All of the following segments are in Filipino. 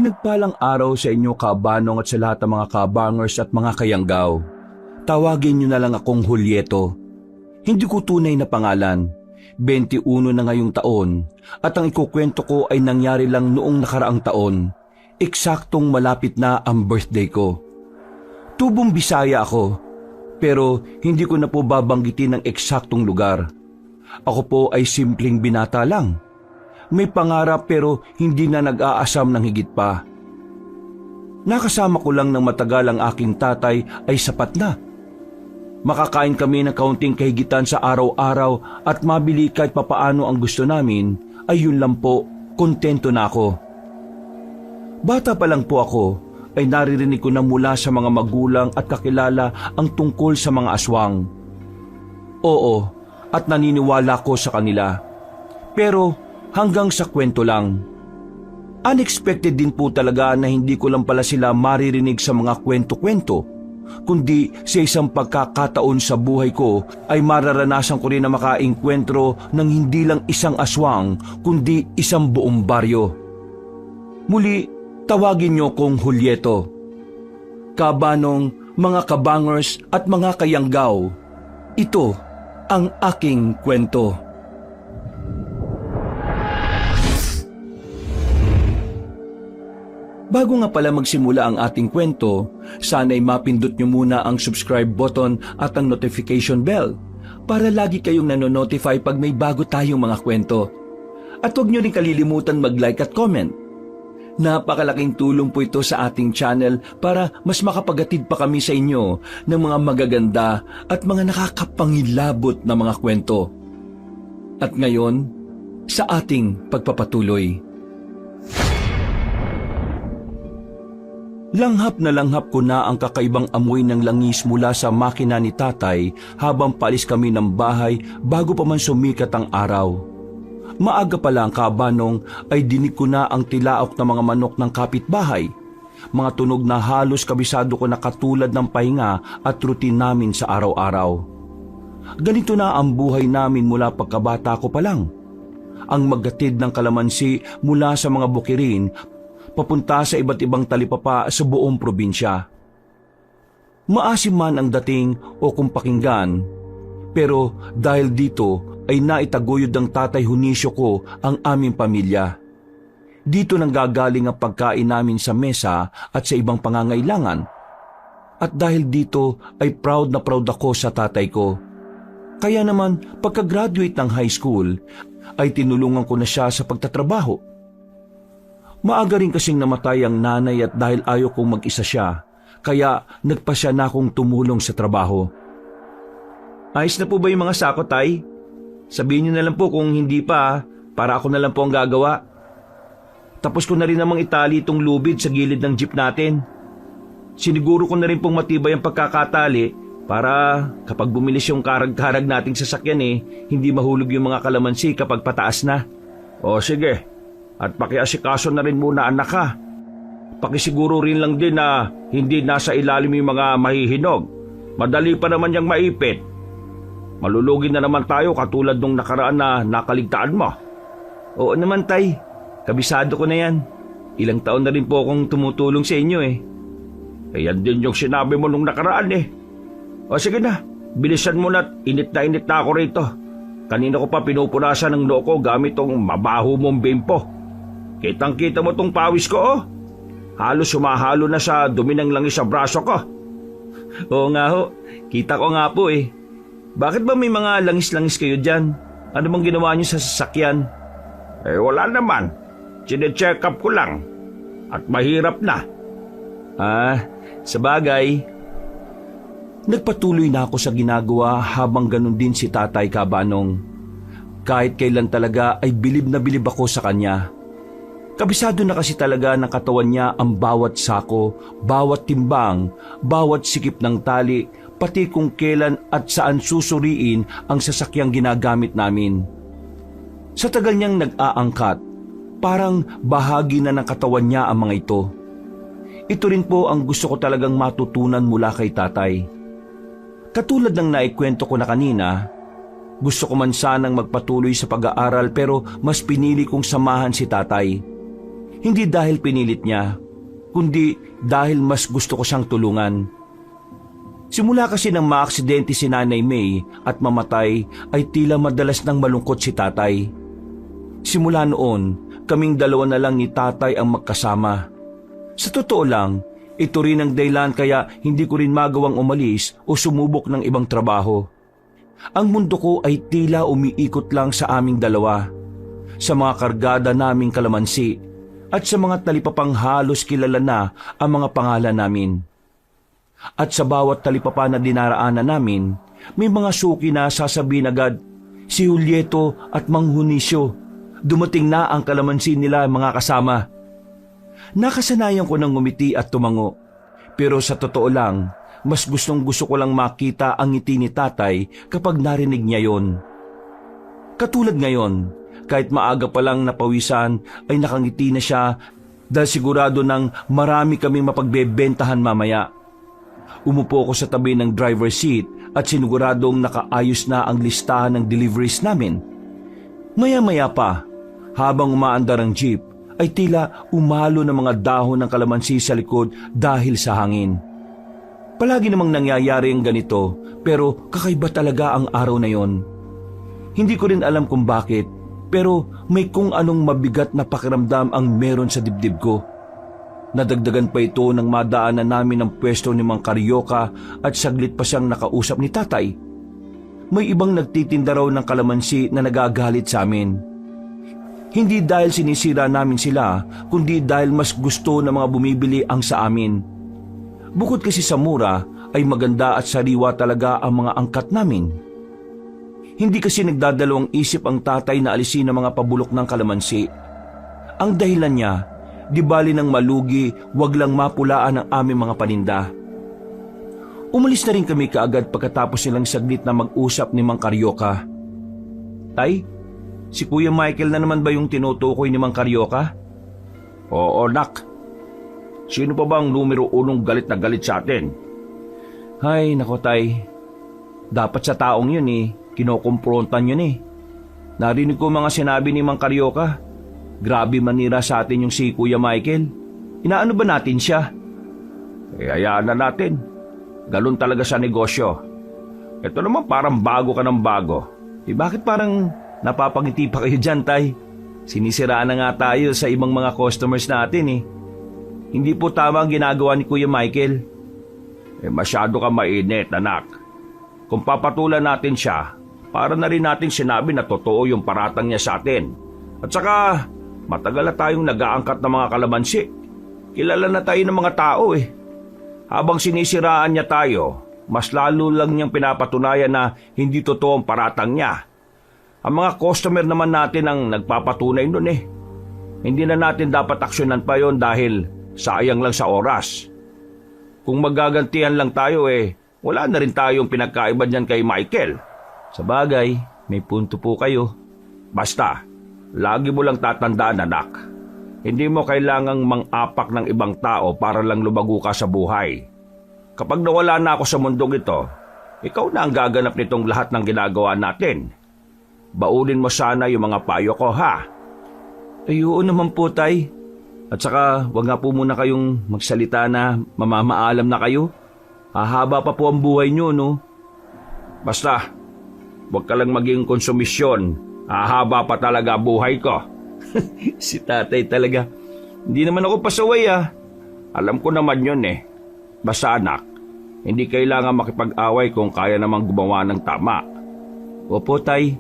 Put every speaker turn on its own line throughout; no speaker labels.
Pinagpalang araw sa inyo kabanong at sa lahat ng mga kabangers at mga kayanggaw. Tawagin niyo na lang akong Julieto. Hindi ko tunay na pangalan. 21 na ngayong taon at ang ikukwento ko ay nangyari lang noong nakaraang taon. Eksaktong malapit na ang birthday ko. Tubong Bisaya ako, pero hindi ko na po babanggitin ang eksaktong lugar. Ako po ay simpleng binata lang. May pangarap pero hindi na nag-aasam ng higit pa. Nakasama ko lang ng matagal ang aking tatay ay sapat na. Makakain kami ng kaunting kahigitan sa araw-araw at mabili kahit papaano ang gusto namin, ay yun lang po, kontento na ako. Bata pa lang po ako, ay naririnig ko na mula sa mga magulang at kakilala ang tungkol sa mga aswang. Oo, at naniniwala ko sa kanila. Pero hanggang sa kwento lang. Unexpected din po talaga na hindi ko lang pala sila maririnig sa mga kwento-kwento, kundi sa isang pagkakataon sa buhay ko ay mararanasan ko rin na makaengkwentro ng hindi lang isang aswang, kundi isang buong baryo. Muli, tawagin niyo kong Julieto. Kabanong, mga kabangers at mga kayanggaw, ito ang aking kwento. Bago nga pala magsimula ang ating kwento, sana'y mapindot nyo muna ang subscribe button at ang notification bell para lagi kayong nanonotify pag may bago tayong mga kwento. At huwag nyo rin kalilimutan mag-like at comment. Napakalaking tulong po ito sa ating channel para mas makapagatid pa kami sa inyo ng mga magaganda at mga nakakapangilabot na mga kwento. At ngayon, sa ating pagpapatuloy. Langhap na langhap ko na ang kakaibang amoy ng langis mula sa makina ni tatay habang paalis kami ng bahay bago pa man sumikat ang araw. Maaga pa lang kabanong ay dinig ko na ang tilaok ng mga manok ng kapitbahay. Mga tunog na halos kabisado ko na katulad ng pahinga at routine namin sa araw-araw. Ganito na ang buhay namin mula pagkabata ko pa lang. Ang maggatid ng kalamansi mula sa mga bukirin papunta sa iba't ibang talipapa sa buong probinsya. Maasim man ang dating o kung pakinggan, pero dahil dito ay naitaguyod ng tatay Hunisyo ko ang aming pamilya. Dito nang gagaling ang pagkain namin sa mesa at sa ibang pangangailangan. At dahil dito ay proud na proud ako sa tatay ko. Kaya naman pagka-graduate ng high school ay tinulungan ko na siya sa pagtatrabaho. Maaga rin kasing namatay ang nanay at dahil ayaw kong mag-isa siya, kaya nagpasya na akong tumulong sa trabaho. Ayos na po ba yung mga sako, tay? Sabihin niyo na lang po kung hindi pa, para ako na lang po ang gagawa. Tapos ko na rin namang itali itong lubid sa gilid ng jeep natin. Siniguro ko na rin pong matibay ang pagkakatali para kapag bumilis yung karag-karag nating sasakyan hindi mahulog yung mga kalamansi kapag pataas na. O sige. At pakiasikaso na rin muna anak ha. Pakisiguro rin lang din na hindi nasa ilalim yung mga mahihinog. Madali pa naman yung maipit. Malulugi na naman tayo katulad nung nakaraan na nakaligtaan mo. Oo naman tay, kabisado ko na yan. Ilang taon na rin po akong tumutulong sa inyo Ayan din yung sinabi mo nung nakaraan O sige na, bilisan mo na init na ako rito. Kanina ko pa pinupunasan ng noo ko gamit tong mabaho mong bimpo. Kitang-kita mo tong pawis ko Halos sumahalo na sa dumi ng langis sa braso ko. Oo nga ho, kita ko nga po Bakit ba may mga langis-langis kayo dyan? Ano bang ginawa niyo sa sasakyan? Wala naman. Sine-check up ko lang. At mahirap na. Sabagay. Nagpatuloy na ako sa ginagawa habang ganun din si tatay kabanong. Kahit kailan talaga ay bilib na bilib ako sa kanya. Kabisado na kasi talaga ng katawan niya ang bawat sako, bawat timbang, bawat sikip ng tali, pati kung kailan at saan susuriin ang sasakyang ginagamit namin. Sa tagal niyang nag-aangkat, parang bahagi na ng katawan niya ang mga ito. Ito rin po ang gusto ko talagang matutunan mula kay tatay. Katulad ng naikwento ko na kanina, gusto ko man sanang magpatuloy sa pag-aaral pero mas pinili kong samahan si tatay. Hindi dahil pinilit niya, kundi dahil mas gusto ko siyang tulungan. Simula kasi nang maaksidente si Nanay May at mamatay ay tila madalas nang malungkot si Tatay. Simula noon, kaming dalawa na lang ni Tatay ang magkasama. Sa totoo lang, ito rin ang dahilan kaya hindi ko rin magawang umalis o sumubok ng ibang trabaho. Ang mundo ko ay tila umiikot lang sa aming dalawa, sa mga kargada naming kalamansi at sa mga talipapang halos kilala na ang mga pangalan namin. At sa bawat talipapa na dinaraanan namin, may mga suki na sasabihin agad, si Julieto at Mang Hunisyo, dumating na ang kalamansi nila mga kasama. Nakasanayan ko ng ngumiti at tumango, pero sa totoo lang, mas gusto ko lang makita ang ngiti ni Tatay kapag narinig niya yon. Katulad ngayon, kahit maaga pa lang napawisan ay nakangiti na siya dahil sigurado nang marami kaming mapagbebentahan mamaya. Umupo ko sa tabi ng driver's seat at siniguradong nakaayos na ang listahan ng deliveries namin. Maya-maya pa, habang umaandar ang jeep, ay tila umalo ng mga dahon ng kalamansi sa likod dahil sa hangin. Palagi namang nangyayari ang ganito, pero kakaiba talaga ang araw na yon. Hindi ko rin alam kung bakit, pero may kung anong mabigat na pakiramdam ang meron sa dibdib ko. Nadagdagan pa ito nang madaanan namin ang pwesto ni Mang Carioca at saglit pa siyang nakausap ni Tatay. May ibang nagtitinda raw ng kalamansi na nagagalit sa amin. Hindi dahil sinisira namin sila, kundi dahil mas gusto ng mga bumibili ang sa amin. Bukod kasi sa mura, ay maganda at sariwa talaga ang mga angkat namin. Hindi kasi nagdadalawang isip ang Tatay na alisin ang mga pabulok ng kalamansi. Ang dahilan niya, di bali ng malugi, wag lang mapulaan ang aming mga paninda. Umalis na rin kami kaagad pagkatapos nilang saglit na mag-usap ni Mang Carioca. Tay, si Kuya Michael na naman ba yung tinutukoy ni Mang Carioca? Oo, nak. Sino pa ba ang numero 1 galit na galit sa atin? Ay, nako Tay. Dapat sa taong yun kinokomprontan yun Narinig ko mga sinabi ni Mang Carioca. Grabe manira sa atin yung si Kuya Michael. Inaano ba natin siya? Hayaan na natin. Galon talaga sa negosyo. Ito naman parang bago ka ng bago. Bakit parang napapangiti pa kayo dyan, Tay? Sinisiraan na nga tayo sa ibang mga customers natin Hindi po tama ang ginagawa ni Kuya Michael. Masyado ka mainit, anak. Kung papatulan natin siya, para na rin natin sinabi na totoo yung paratang niya sa atin. At saka, matagal na tayong nag-aangkat ng mga kalamansi. Kilala na tayo ng mga tao Habang sinisiraan niya tayo, mas lalo lang niyang pinapatunayan na hindi totoo ang paratang niya. Ang mga customer naman natin ang nagpapatunay nun Hindi na natin dapat aksyonan pa yon dahil sayang lang sa oras. Kung magagantihan lang tayo wala na rin tayong pinagkaiba niyan kay Michael. Sa bagay, may punto po kayo. Basta, lagi mo lang tatandaan, anak. Hindi mo kailangang mang-apak ng ibang tao para lang lumago ka sa buhay. Kapag nawala na ako sa mundong ito, ikaw na ang gaganap nitong lahat ng ginagawa natin. Baunin mo sana yung mga payo ko, ha? Oo naman po, Tay. At saka, wag nga po muna kayong magsalita na mamamaalam na kayo. Hahaba pa po ang buhay nyo, no? Basta, wag ka lang maging konsumisyon. Hahaba pa talaga buhay ko. Si Tatay talaga. Hindi naman ako pasaway Alam ko naman yun Basta anak, hindi kailangan makipag-away kung kaya namang gumawa ng tama. Opo, Tay.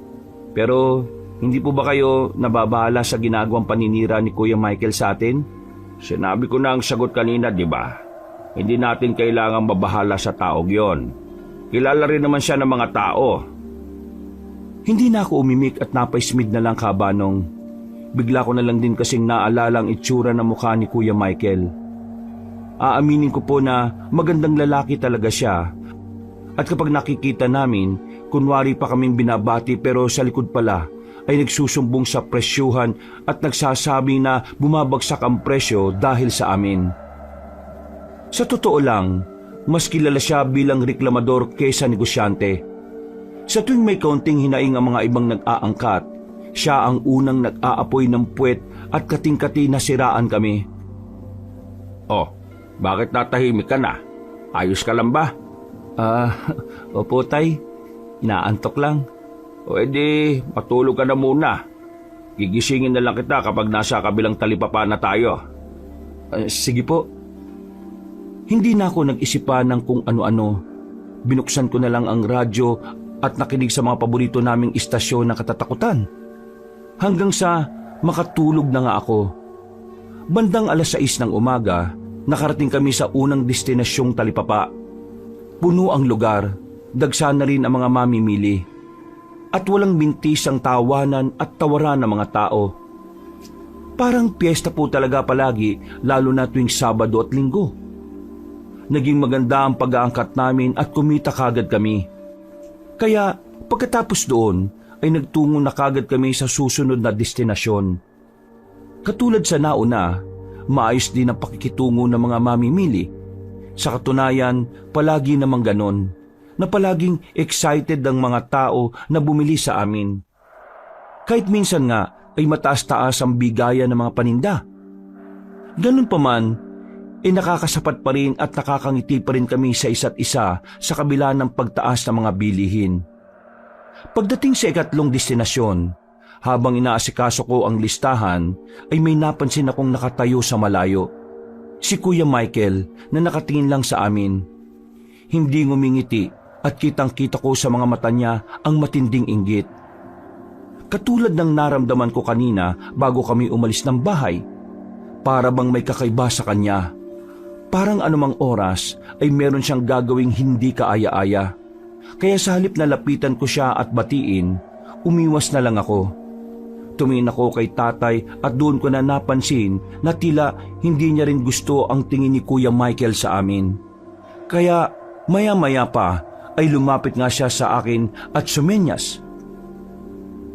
Pero hindi po ba kayo nababahala sa ginagawang paninira ni Kuya Michael sa atin? Sinabi ko na ang sagot kanina, di ba? Hindi natin kailangang mabahala sa taong yon. Kilala rin naman siya ng mga tao. Hindi na ako umimik at napaismid na lang kabanong. Bigla ko na lang din kasing naalala ang itsura ng mukha ni Kuya Michael. Aaminin ko po na magandang lalaki talaga siya. At kapag nakikita namin, kunwari pa kaming binabati pero sa likod pala ay nagsusumbong sa presyuhan at nagsasabi na bumabagsak ang presyo dahil sa amin. Sa totoo lang, mas kilala siya bilang reklamador kaysa negosyante. Sa tuwing may kaunting hinaing ang mga ibang nag-aangkat, siya ang unang nag-aapoy ng puwet at kating-kati nasiraan kami. Oh, bakit natahimik ka na? Ayos ka lang ba? Opo tay, inaantok lang. O edi, matulog ka na muna. Gigisingin na lang kita kapag nasa kabilang talipapa na tayo. Sige po. Hindi na ako nag-isip pa ng kung ano-ano. Binuksan ko na lang ang radyo at nakinig sa mga paborito naming istasyon na katatakutan. Hanggang sa makatulog na nga ako. Bandang 6:00 ng umaga, nakarating kami sa unang destinasyong talipapa. Puno ang lugar, dagsa na rin ang mga mamimili. At walang bintis ang tawanan at tawaran ng mga tao. Parang piyesta po talaga palagi, lalo na tuwing Sabado at Linggo. Naging maganda ang pag-aangkat namin at kumita kagad kami. Kaya pagkatapos doon ay nagtungo na kagad kami sa susunod na destinasyon. Katulad sa nauna, maayos din ang pakikitungo ng mga mamimili. Sa katunayan, palagi namang ganon, na palaging excited ang mga tao na bumili sa amin. Kahit minsan nga ay mataas-taas ang bigayan ng mga paninda. Ganun pa man, nakakasapat pa rin at nakakangiti pa rin kami sa isa't isa sa kabila ng pagtaas ng mga bilihin. Pagdating sa ikatlong destinasyon, habang inaasikaso ko ang listahan, ay may napansin akong nakatayo sa malayo. Si Kuya Michael na nakatingin lang sa amin. Hindi ngumingiti at kitang-kita ko sa mga mata niya ang matinding inggit. Katulad ng naramdaman ko kanina bago kami umalis ng bahay. Para bang may kakaiba sa kanya. Parang anumang oras ay meron siyang gagawing hindi kaaya-aya. Kaya sa halip na lapitan ko siya at batiin, umiwas na lang ako. Tumingin ako kay tatay at doon ko na napansin na tila hindi niya rin gusto ang tingin ni Kuya Michael sa amin. Kaya maya-maya pa ay lumapit nga siya sa akin at sumenyas.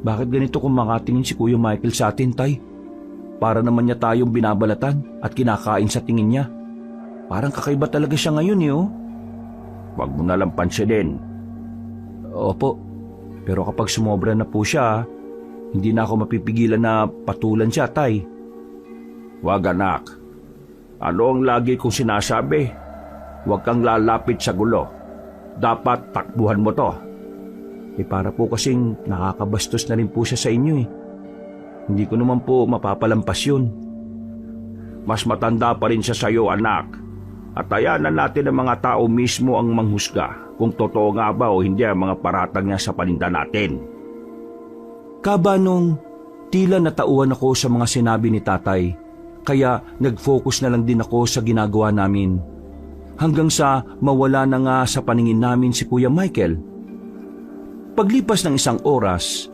Bakit ganito kung makatingin si Kuya Michael sa atin, tay? Para naman niya tayong binabalatan at kinakain sa tingin niya. Parang kakaiba talaga siya ngayon oh. Huwag mo nalang pansinin. Opo, pero kapag sumobra na po siya, hindi na ako mapipigilan na patulan siya, tay. Huwag anak. Ano ang lagi kong sinasabi? Huwag kang lalapit sa gulo. Dapat takbuhan mo to. Para po kasing nakakabastos na rin po siya sa inyo eh. Hindi ko naman po mapapalampas yun. Mas matanda pa rin siya sa iyo, anak. At ayanan natin ang mga tao mismo ang manghusga kung totoo nga ba o hindi ang mga paratang niya sa paninda natin. Kabanong, tila natauhan ako sa mga sinabi ni tatay, kaya nag-focus na lang din ako sa ginagawa namin. Hanggang sa mawala na nga sa paningin namin si Kuya Michael. Paglipas ng 1 oras,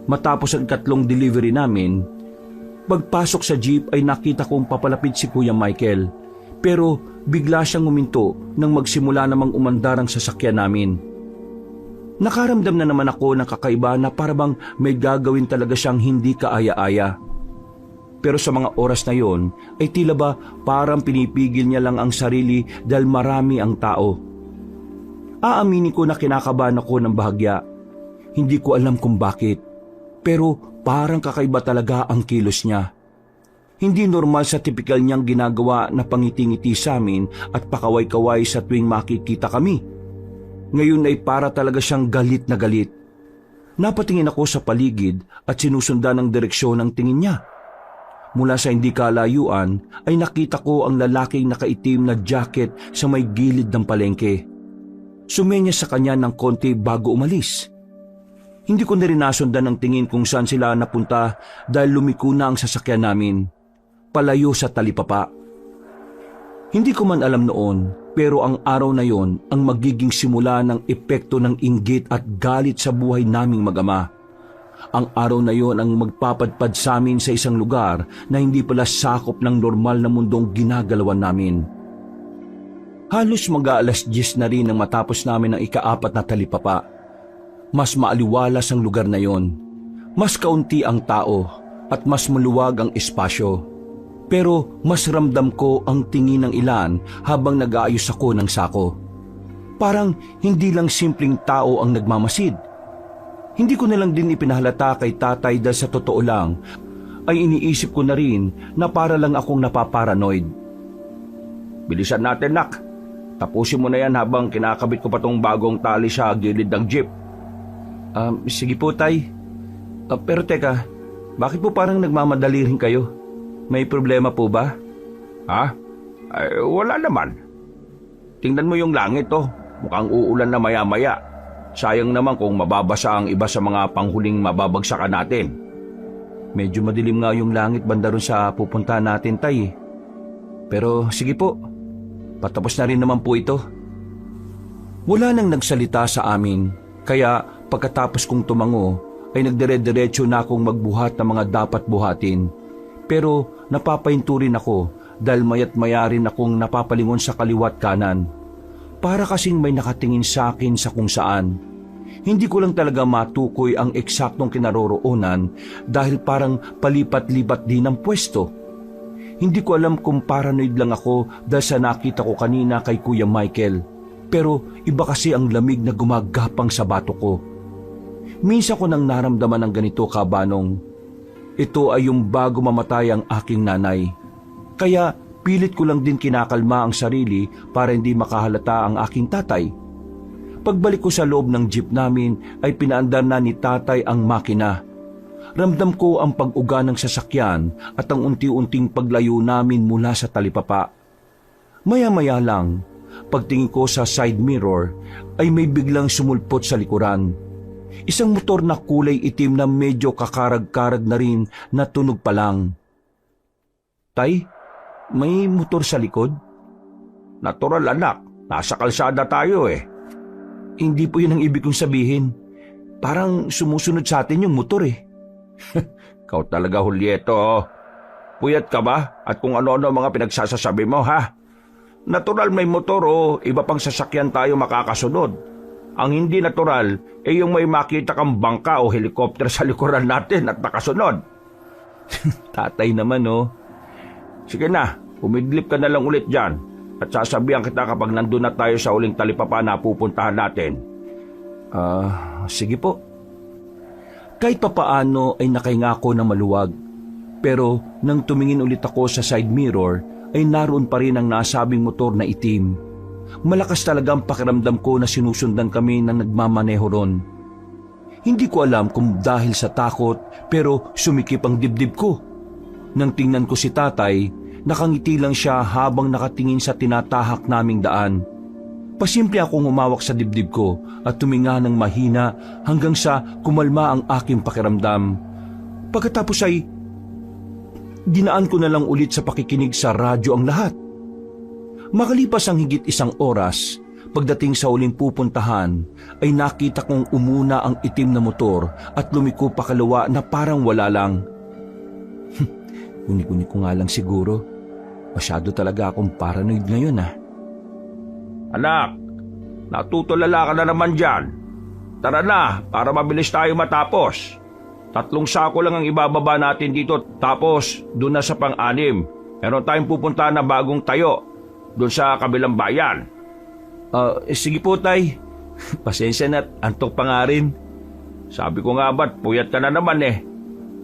matapos ang 3 delivery namin, pagpasok sa jeep ay nakita kong papalapit si Kuya Michael, pero bigla siyang huminto nang magsimula namang umandar ang sasakyan namin. Nakaramdam na naman ako ng kakaiba na parabang may gagawin talaga siyang hindi kaaya-aya. Pero sa mga oras na yon ay tila ba parang pinipigil niya lang ang sarili dahil marami ang tao. Aaminin ko na kinakabahan ako ng bahagya. Hindi ko alam kung bakit, pero parang kakaiba talaga ang kilos niya. Hindi normal sa tipikal niyang ginagawa na pangiti-ngiti sa amin at pakaway-kaway sa tuwing makikita kami. Ngayon ay para talaga siyang galit na galit. Napatingin ako sa paligid at sinusundan ang direksyon ng tingin niya. Mula sa hindi kalayuan ay nakita ko ang lalaking nakaitim na jacket sa may gilid ng palengke. Sumenya sa kanya ng konti bago umalis. Hindi ko na rin nasundan ang tingin kung saan sila napunta dahil lumiko na ang sasakyan namin. Palayo sa talipapa. Hindi ko man alam noon, pero ang araw na yon ang magiging simula ng epekto ng inggit at galit sa buhay naming mag-ama. Ang araw na yon ang magpapadpad sa amin sa isang lugar na hindi pala sakop ng normal na mundong ginagalawan namin. Halos mag-aalas 10 na rin nang matapos namin ang ika-4 na talipapa. Mas maaliwalas ang lugar na yon. Mas kaunti ang tao at mas maluwag ang espasyo. Pero mas ramdam ko ang tingin ng ilan habang nag-aayos ako ng sako. Parang hindi lang simpleng tao ang nagmamasid. Hindi ko na lang din ipinahalata kay tatay dahil sa totoo lang, ay iniisip ko na rin na para lang akong napaparanoid. Bilisan natin, nak. Tapusin mo na yan habang kinakabit ko pa tong bagong tali sa gilid ng jeep. Sige po, Tay. Pero teka, bakit po parang nagmamadali rin kayo? May problema po ba?
Ha? Ay, wala naman. Tingnan mo yung langit, oh. Mukhang uulan na maya-maya. Sayang naman kung mababasa ang iba sa mga panghuling mababagsakan natin.
Medyo madilim nga yung langit banda ron sa pupunta natin, Tay. Pero sige po, patapos na rin naman po ito. Wala nang nagsalita sa amin, kaya pagkatapos kong tumango ay nagdire-diretso na akong magbuhat ng mga dapat buhatin. Pero napapahinto rin ako dahil maya't maya rin akong napapalingon sa kaliwat kanan. Para kasing may nakatingin sa akin sa kung saan. Hindi ko lang talaga matukoy ang eksaktong kinaroroonan dahil parang palipat-lipat din ang pwesto. Hindi ko alam kung paranoid lang ako dahil sa nakita ko kanina kay Kuya Michael. Pero iba kasi ang lamig na gumagapang sa bato ko. Minsan ko nang naramdaman ng ganito, Kabanong. Ito ay yung bago mamatay ang aking nanay. Kaya pilit ko lang din kinakalma ang sarili para hindi makahalata ang aking tatay. Pagbalik ko sa loob ng jeep namin ay pinaandar na ni tatay ang makina. Ramdam ko ang pag-uga ng sasakyan at ang unti-unting paglayo namin mula sa talipapa. Maya-maya lang, pagtingin ko sa side mirror ay may biglang sumulpot sa likuran. Isang motor na kulay itim na medyo kakarag-karag na rin na tunog pa lang. Tay, may motor sa likod?
Natural, anak. Nasa kalsada tayo eh.
Hindi po yun ang ibig kong sabihin. Parang sumusunod sa atin yung motor eh.
Ikaw talaga, Julieto. Puyat ka ba? At kung ano-ano mga pinagsasasabi mo, ha? Natural may motor o iba pang sasakyan tayo makakasunod. Ang hindi natural ay yung may makita kang bangka o helikopter sa likuran natin at nakasunod.
Tatay naman, oh.
Sige na, umidlip ka na lang ulit dyan at sasabihan kita kapag nandun na tayo sa uling talipapa na pupuntahan natin.
Sige po. Kahit papaano ay nakahinga ako ng maluwag. Pero nang tumingin ulit ako sa side mirror ay naroon pa rin ang nasabing motor na itim. Malakas talaga ang pakiramdam ko na sinusundan kami na nagmamaneho ron. Hindi ko alam kung dahil sa takot pero sumikip ang dibdib ko. Nang tingnan ko si tatay, nakangiti lang siya habang nakatingin sa tinatahak naming daan. Pasimple akong humawak sa dibdib ko at tuminga ng mahina hanggang sa kumalma ang aking pakiramdam. Pagkatapos ay dinaan ko na lang ulit sa pakikinig sa radyo ang lahat. Makalipas ang higit 1 oras, pagdating sa uling pupuntahan ay nakita kong umuna ang itim na motor at lumiko pakalawa na parang wala lang. Uni-uni ko nga lang siguro. Masyado talaga akong paranoid ngayon,
Anak, natutulala ka na naman dyan. Tara na, para mabilis tayo matapos. 3 sako lang ang ibababa natin dito, tapos doon na sa pang-6. Meron tayong pupuntahan na bagong tayo, doon sa kabilang bayan.
Sige po, tay. Pasensya na, antok pa nga rin.
Sabi ko nga ba't puyat ka na naman eh.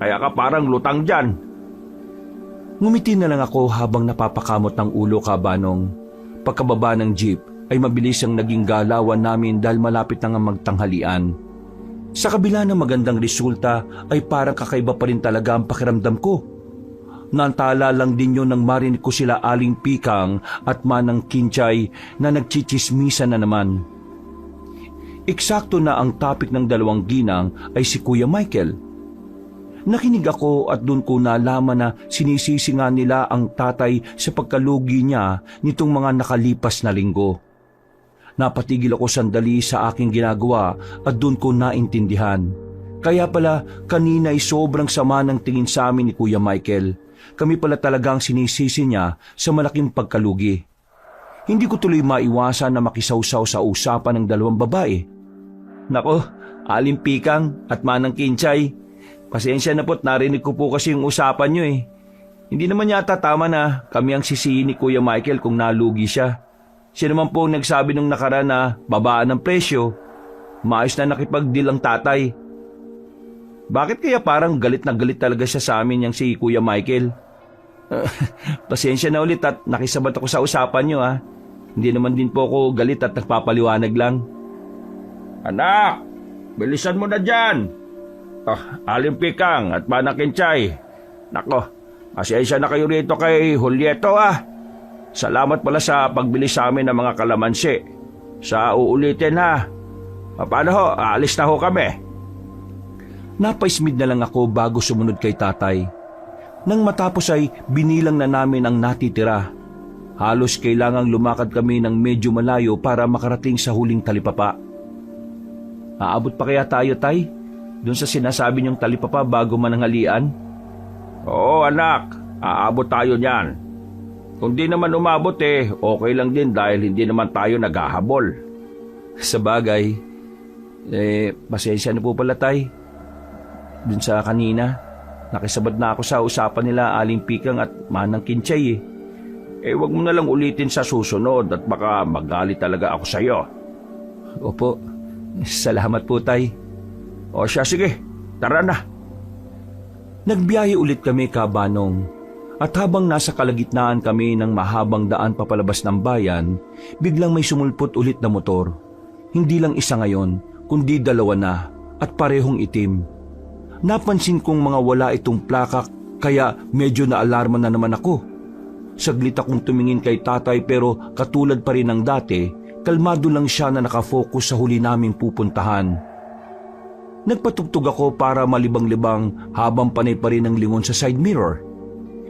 Kaya ka parang lutang dyan.
Ngumiti na lang ako habang napapakamot ng ulo, Kabanong. Pagkababa ng jeep ay mabilis ang naging galawan namin dahil malapit na nga magtanghalian. Sa kabila ng magandang resulta ay parang kakaiba pa rin talaga ang pakiramdam ko. Naantala lang din yun nang marinig ko sila Aling Pikang at Manang Kinchay na nagchichismisa na naman. Eksakto na ang topic ng dalawang ginang ay si Kuya Michael. Nakinig ako at doon ko nalaman na sinisisi nga nila ang tatay sa pagkalugi niya nitong mga nakalipas na linggo. Napatigil ako sandali sa aking ginagawa at doon ko naintindihan. Kaya pala kanina ay sobrang sama ng tingin sa amin ni Kuya Michael. Kami pala talagang sinisisi niya sa malaking pagkalugi. Hindi ko tuloy maiwasan na makisawsaw sa usapan ng dalawang babae. Nako, Aling Pikang at Manang Kinchay, pasensya na po't narinig ko po kasi yung usapan nyo eh. Hindi naman yata tama na kami ang sisihin ni Kuya Michael kung nalugi siya. Siya naman po nagsabi nung nakaraan na babaan ng presyo. Maayos na nakipag-deal ang tatay. Bakit kaya parang galit na galit talaga siya sa amin yang si Kuya Michael? Pasensya na ulit at nakisabat ako sa usapan niyo ha. Hindi naman din po ako galit at nagpapaliwanag lang.
Anak, bilisan mo na dyan. Aling Pikang at Manang Kinchay. Nako, pasensya na kayo rito kay Julieto ah. Salamat pala sa pagbili sa amin ng mga kalamansi. Sa uulitin ha. Paano ho, aalis na ho kami.
Napaismid na lang ako bago sumunod kay tatay. Nang matapos ay binilang na namin ang natitira. Halos kailangang lumakad kami ng medyo malayo para makarating sa huling talipapa. Aabot pa kaya tayo, tay? Doon sa sinasabi niyong talipapa bago mananghalian?
Oo anak, aabot tayo niyan. Kung di naman umabot okay lang din dahil hindi naman tayo naghahabol.
Sa bagay, pasensya na po pala, tay. Doon sa kanina, nakisabad na ako sa usapan nila Aling Pikang at Manang Kinchay
Wag mo na lang ulitin sa susunod at baka magalit talaga ako sa'yo.
Opo, salamat po, tay.
O siya, sige, tara na.
Nagbiyahe ulit kami, Kabanong. At habang nasa kalagitnaan kami ng mahabang daan papalabas ng bayan, biglang may sumulpot ulit na motor. Hindi lang isa ngayon, kundi dalawa na at parehong itim. Napansin kong mga wala itong plaka kaya medyo naalarma na naman ako. Saglit akong tumingin kay tatay pero katulad pa rin ng dati, kalmado lang siya na nakafocus sa huli naming pupuntahan. Nagpatugtog ako para malibang-libang habang panay pa rin ang lingon sa side mirror.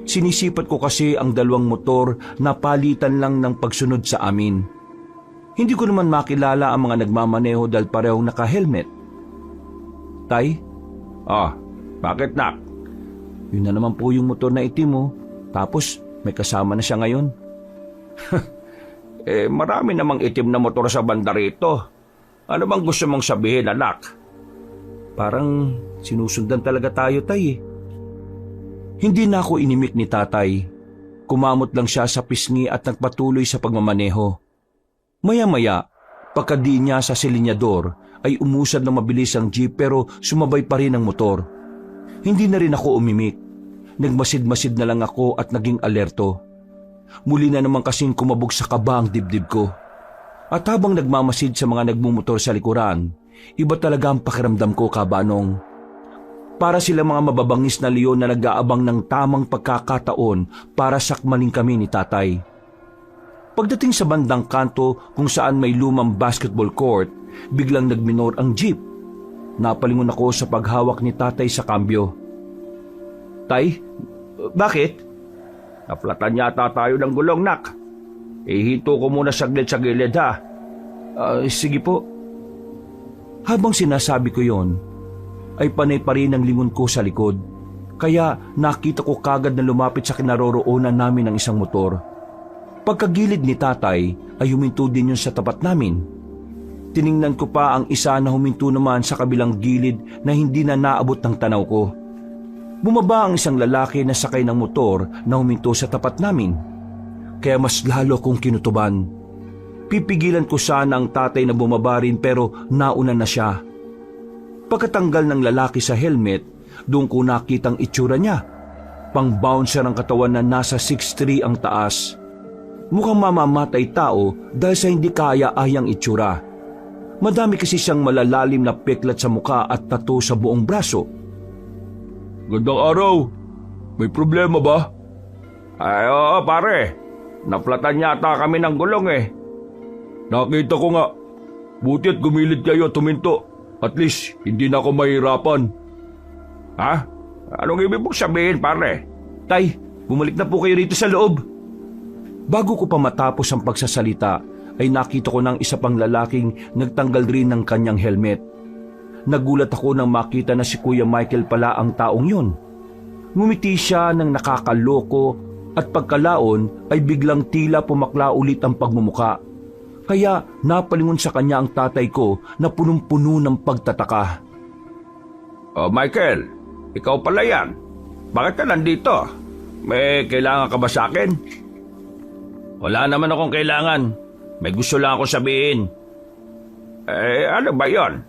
Sinisipat ko kasi ang dalawang motor na palitan lang ng pagsunod sa amin. Hindi ko naman makilala ang mga nagmamaneho dahil parehong naka-helmet. Tay?
Bakit nak?
Yun na naman po yung motor na itim mo. Tapos may kasama na siya ngayon.
Marami namang itim na motor sa banda rito. Ano bang gusto mong sabihin anak?
Parang sinusundan talaga tayo, tay. Hindi na ako inimik ni tatay. Kumamot lang siya sa pisngi at nagpatuloy sa pagmamaneho. Maya-maya, pagkadi niya sa silinyador, ay umusad na mabilis ang jeep pero sumabay pa rin ang motor. Hindi na rin ako umimik. Nagmasid-masid na lang ako at naging alerto. Muli na naman kasing kumabog sa kaba ang dibdib ko. At habang nagmamasid sa mga nagmumotor sa likuran, iba talaga ang pakiramdam ko, Kabanong. Para sila mga mababangis na leon na nag-aabang ng tamang pagkakataon para sakmaling kami ni tatay. Pagdating sa bandang kanto kung saan may lumang basketball court, biglang nagminor ang jeep. Napalingon ako sa paghawak ni tatay sa kambyo. Tay, bakit?
Naplatan yata tayo ng gulong nak. Ihinto ko muna saglit sa gilid ha.
Sige po. Habang sinasabi ko yon, ay panay pa rin ang lingon ko sa likod. Kaya nakita ko kagad na lumapit sa kinaroroonan namin ng isang motor. Pagkagilid ni tatay ay huminto din yun sa tapat namin. Tiningnan ko pa ang isa na huminto naman sa kabilang gilid na hindi na naabot ng tanaw ko. Bumaba ang isang lalaki na sakay ng motor na huminto sa tapat namin. Kaya mas lalo kong kinutuban. Pipigilan ko sana ang tatay na bumaba rin pero nauna na siya. Pagkatanggal ng lalaki sa helmet, doon ko nakitang itsura niya. Pang-bouncer ang katawan na nasa 6'3" ang taas. Mukhang mamamatay tao dahil sa hindi kaya-ayang itsura. Madami kasi siyang malalalim na peklat sa muka at tattoo sa buong braso.
Gandang araw. May problema ba? Ay, oo pare. Naplatan yata kami ng gulong Nakita ko nga. Buti at gumilid kayo at tuminto. At least, hindi na ako mahirapan. Ha? Anong ibig mong sabihin, pare?
Tay, bumalik na po kayo rito sa loob. Bago ko pa matapos ang pagsasalita, ay nakita ko ng isa pang lalaking nagtanggal rin ng kanyang helmet. Nagulat ako nang makita na si Kuya Michael pala ang taong yun. Ngumiti siya ng nakakaloko at pagkalaon ay biglang tila pumakla ulit ang pagmumuka. Kaya napalingon sa kanya ang tatay ko na punong-puno ng pagtataka.
Michael, ikaw pala yan. Bakit ka nandito? May kailangan ka ba sa akin?
Wala naman akong kailangan. May gusto lang ako sabihin.
Ano ba yon?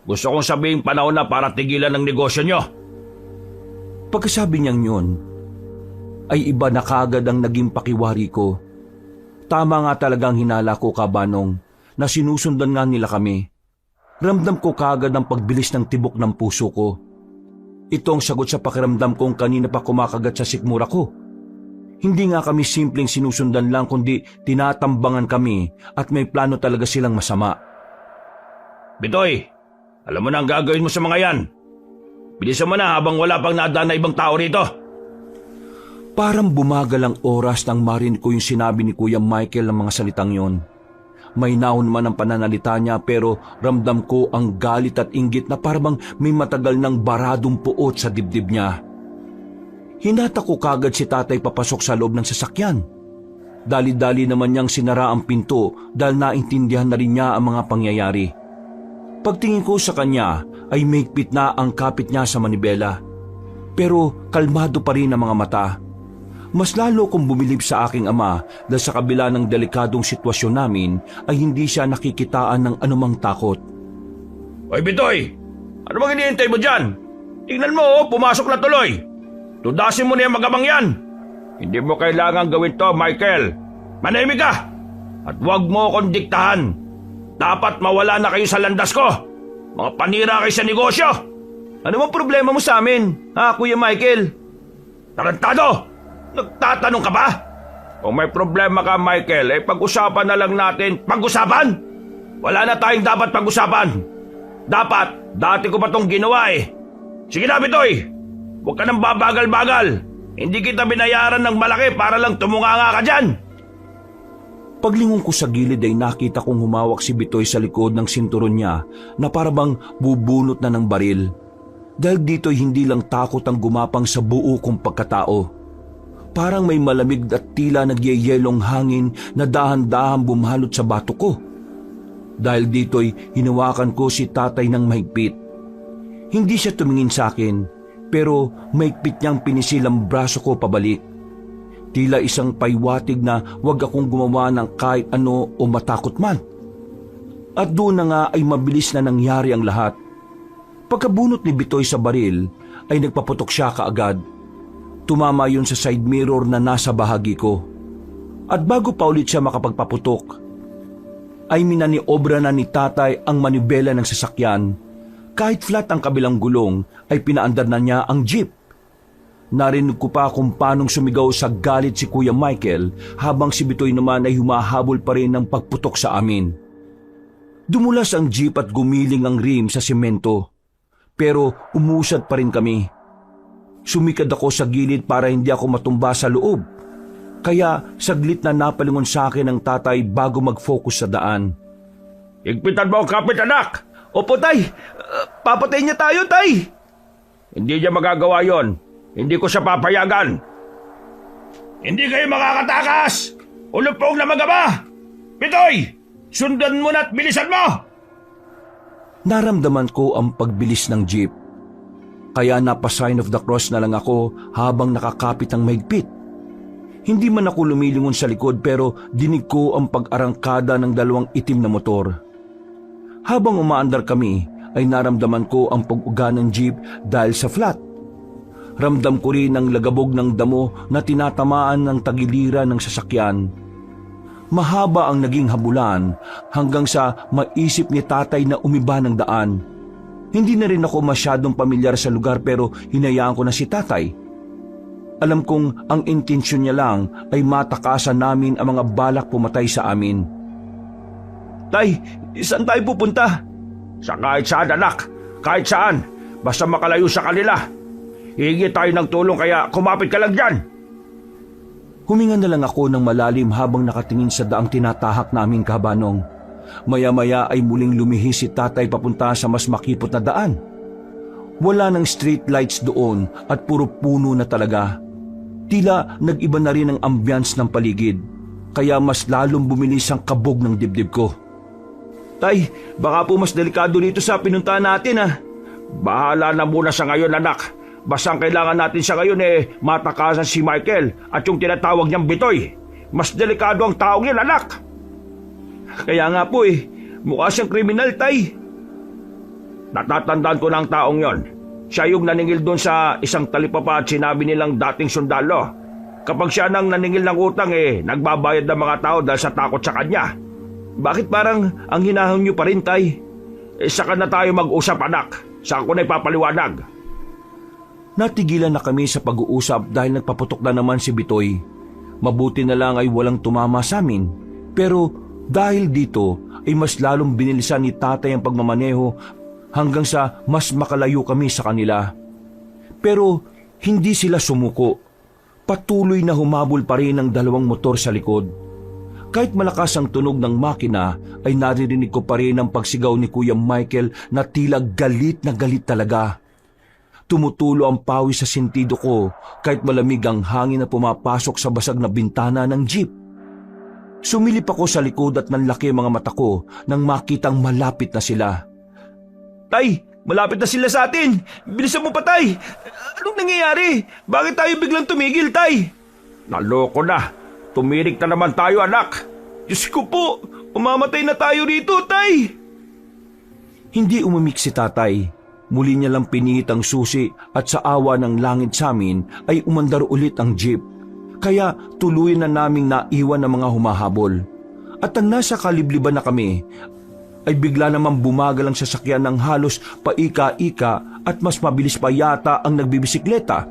Gusto kong sabihin panahon na para tigilan ang negosyo nyo.
Pagkasabi niyang yun, ay iba na kagad ang naging pakiwari ko. Tama nga talagang hinala ko, Kabanong, na sinusundan nga nila kami. Ramdam ko kagad ang pagbilis ng tibok ng puso ko. Ito ang sagot sa pakiramdam kong kanina pa kumakagat sa sikmura ko. Hindi nga kami simpleng sinusundan lang kundi tinatambangan kami at may plano talaga silang masama.
Bitoy, alam mo na ang gagawin mo sa mga yan. Bilisan mo na habang wala pang nadaan na ibang tao rito.
Parang bumagal ang oras nang marinig ko yung sinabi ni Kuya Michael ng mga salitang yon. May naon man ang pananalita niya pero ramdam ko ang galit at inggit na parang may matagal ng baradong puot sa dibdib niya. Hinata ko kagad si tatay papasok sa loob ng sasakyan. Dali-dali naman niyang sinara ang pinto dahil naintindihan na rin niya ang mga pangyayari. Pagtingin ko sa kanya ay mahigpit na ang kapit niya sa manibela. Pero kalmado pa rin ang mga mata. Mas lalo kong bumilib sa aking ama dahil sa kabila ng delikadong sitwasyon namin ay hindi siya nakikitaan ng anumang takot.
Hoy Bitoy, ano bang hinihintay mo dyan? Tingnan mo, pumasok na tuloy. Tudasin mo na yung magamang yan. Hindi mo kailangan gawin to, Michael. Manahimik ka! At huwag mo akong diktahan. Dapat mawala na kayo sa landas ko. Mga panira kayo sa negosyo.
Ano bang problema mo sa amin, ha, Kuya Michael?
Tarantado! Nagtatanong ka ba? Kung may problema ka, Michael, eh pag-usapan na lang natin. Pag-usapan? Wala na tayong dapat pag-usapan. Dapat, dati ko pa tong ginawa eh. Sige na, Bitoy! Huwag ka nang babagal-bagal. Hindi kita binayaran ng malaki para lang tumunganga ka dyan.
Paglingon ko sa gilid ay nakita kong humawak si Bitoy sa likod ng sinturon niya na parabang bubunot na ng baril. Dahil dito'y hindi lang takot ang gumapang sa buo kong pagkatao. Parang may malamig at tila nagyayelong hangin na dahan-dahan bumahalot sa bato ko. Dahil dito'y hinawakan ko si tatay ng mahigpit. Hindi siya tumingin sa akin, pero mahigpit niyang pinisil ang braso ko pabalik. Tila isang paywatig na huwag akong gumawa ng kahit ano o matakot man. At doon na nga ay mabilis na nangyari ang lahat. Pagkabunot ni Bitoy sa baril, ay nagpaputok siya kaagad. Tumama yun sa side mirror na nasa bahagi ko. At bago pa ulit siya makapagpaputok, ay minaniobra na ni tatay ang manibela ng sasakyan. Kahit flat ang kabilang gulong, ay pinaandar na niya ang jeep. Narinig ko pa kung paanong sumigaw sa galit si Kuya Michael habang si Bitoy naman ay humahabol pa rin ng pagputok sa amin. Dumulas ang jeep at gumiling ang rim sa semento. Pero umusad pa rin kami. Sumikad ako sa gilid para hindi ako matumba sa loob. Kaya saglit na napalingon sa akin ang tatay bago mag-focus sa daan.
Higpitan mo ang kapit, anak!
Opo, tay! Papatay niya tayo, tay!
Hindi niya magagawa yon. Hindi ko siya papayagan. Hindi kayo makakatakas! Ulupong na magama! Bitoy! Sundan mo na't bilisan mo!
Naramdaman ko ang pagbilis ng jeep. Kaya napa-sign of the cross na lang ako habang nakakapit ang mahigpit. Hindi man ako lumilingon sa likod pero dinig ko ang pag-arangkada ng dalawang itim na motor. Habang umaandar kami ay naramdaman ko ang pag-uga ng jeep dahil sa flat. Ramdam ko rin ang lagabog ng damo na tinatamaan ng tagiliran ng sasakyan. Mahaba ang naging habulan hanggang sa maisip ni tatay na umiba ng daan. Hindi na rin ako masyadong pamilyar sa lugar pero hinayaan ko na si tatay. Alam kong ang intensyon niya lang ay matakasan namin ang mga balak pumatay sa amin. Tay, saan tayo pupunta?
Sa kahit saan, anak. Kahit saan. Basta makalayo sa kanila. Hihingi tayo ng tulong kaya kumapit ka lang dyan.
Huminga na lang ako ng malalim habang nakatingin sa daang tinatahak naming kabanong. Maya-maya ay muling lumihis si tatay papunta sa mas makipot na daan. Wala ng street lights doon at puro puno na talaga. Tila nag-iba na rin ang ambience ng paligid, kaya mas lalong bumilis ang kabog ng dibdib ko. Tay, baka po mas delikado dito sa pinuntahan natin ah.
Bahala na muna sa ngayon, anak. Basta ang kailangan natin sa ngayon matakasan si Michael at yung tinatawag niyang Bitoy. Mas delikado ang taong yun, anak.
Kaya nga po mukha siyang kriminal, tay.
Natatandaan ko na ang taong yon. Siya yung naningil doon sa isang talipapa at sinabi nilang dating sundalo. Kapag siya nang naningil ng utang nagbabayad ng mga tao dahil sa takot sa kanya. Bakit parang ang hinahon niyo pa rin, Tay? Saka na tayo mag-usap, anak. Saka ko na ipapaliwanag.
Natigilan na kami sa pag-uusap dahil nagpaputok na naman si Bitoy. Mabuti na lang ay walang tumama sa amin. Pero dahil dito ay mas lalong binilisan ni tatay ang pagmamaneho hanggang sa mas makalayo kami sa kanila. Pero hindi sila sumuko. Patuloy na humabol pa rin ang dalawang motor sa likod. Kahit malakas ang tunog ng makina ay naririnig ko pa rin ang pagsigaw ni Kuya Michael na tila galit na galit talaga. Tumutulo ang pawis sa sentido ko kahit malamig ang hangin na pumapasok sa basag na bintana ng jeep. Sumilip ako sa likod at nanlaki ang mga mata ko nang makitang malapit na sila. Tay, malapit na sila sa atin! Bilisan mo pa, Tay! Anong nangyayari? Bakit tayo biglang tumigil, Tay?
Naloko na! Tumirik na naman tayo, anak!
Diyos ko po! Umamatay na tayo rito, Tay! Hindi umimik si tatay. Muli niya lang pinihit ang susi at sa awa ng langit sa amin ay umandar ulit ang jeep. Kaya tuloy na naming naiwan ang mga humahabol. At ang nasa kalibliban na kami ay bigla namang bumagal ang sasakyan ng halos paika-ika at mas mabilis pa yata ang nagbibisikleta.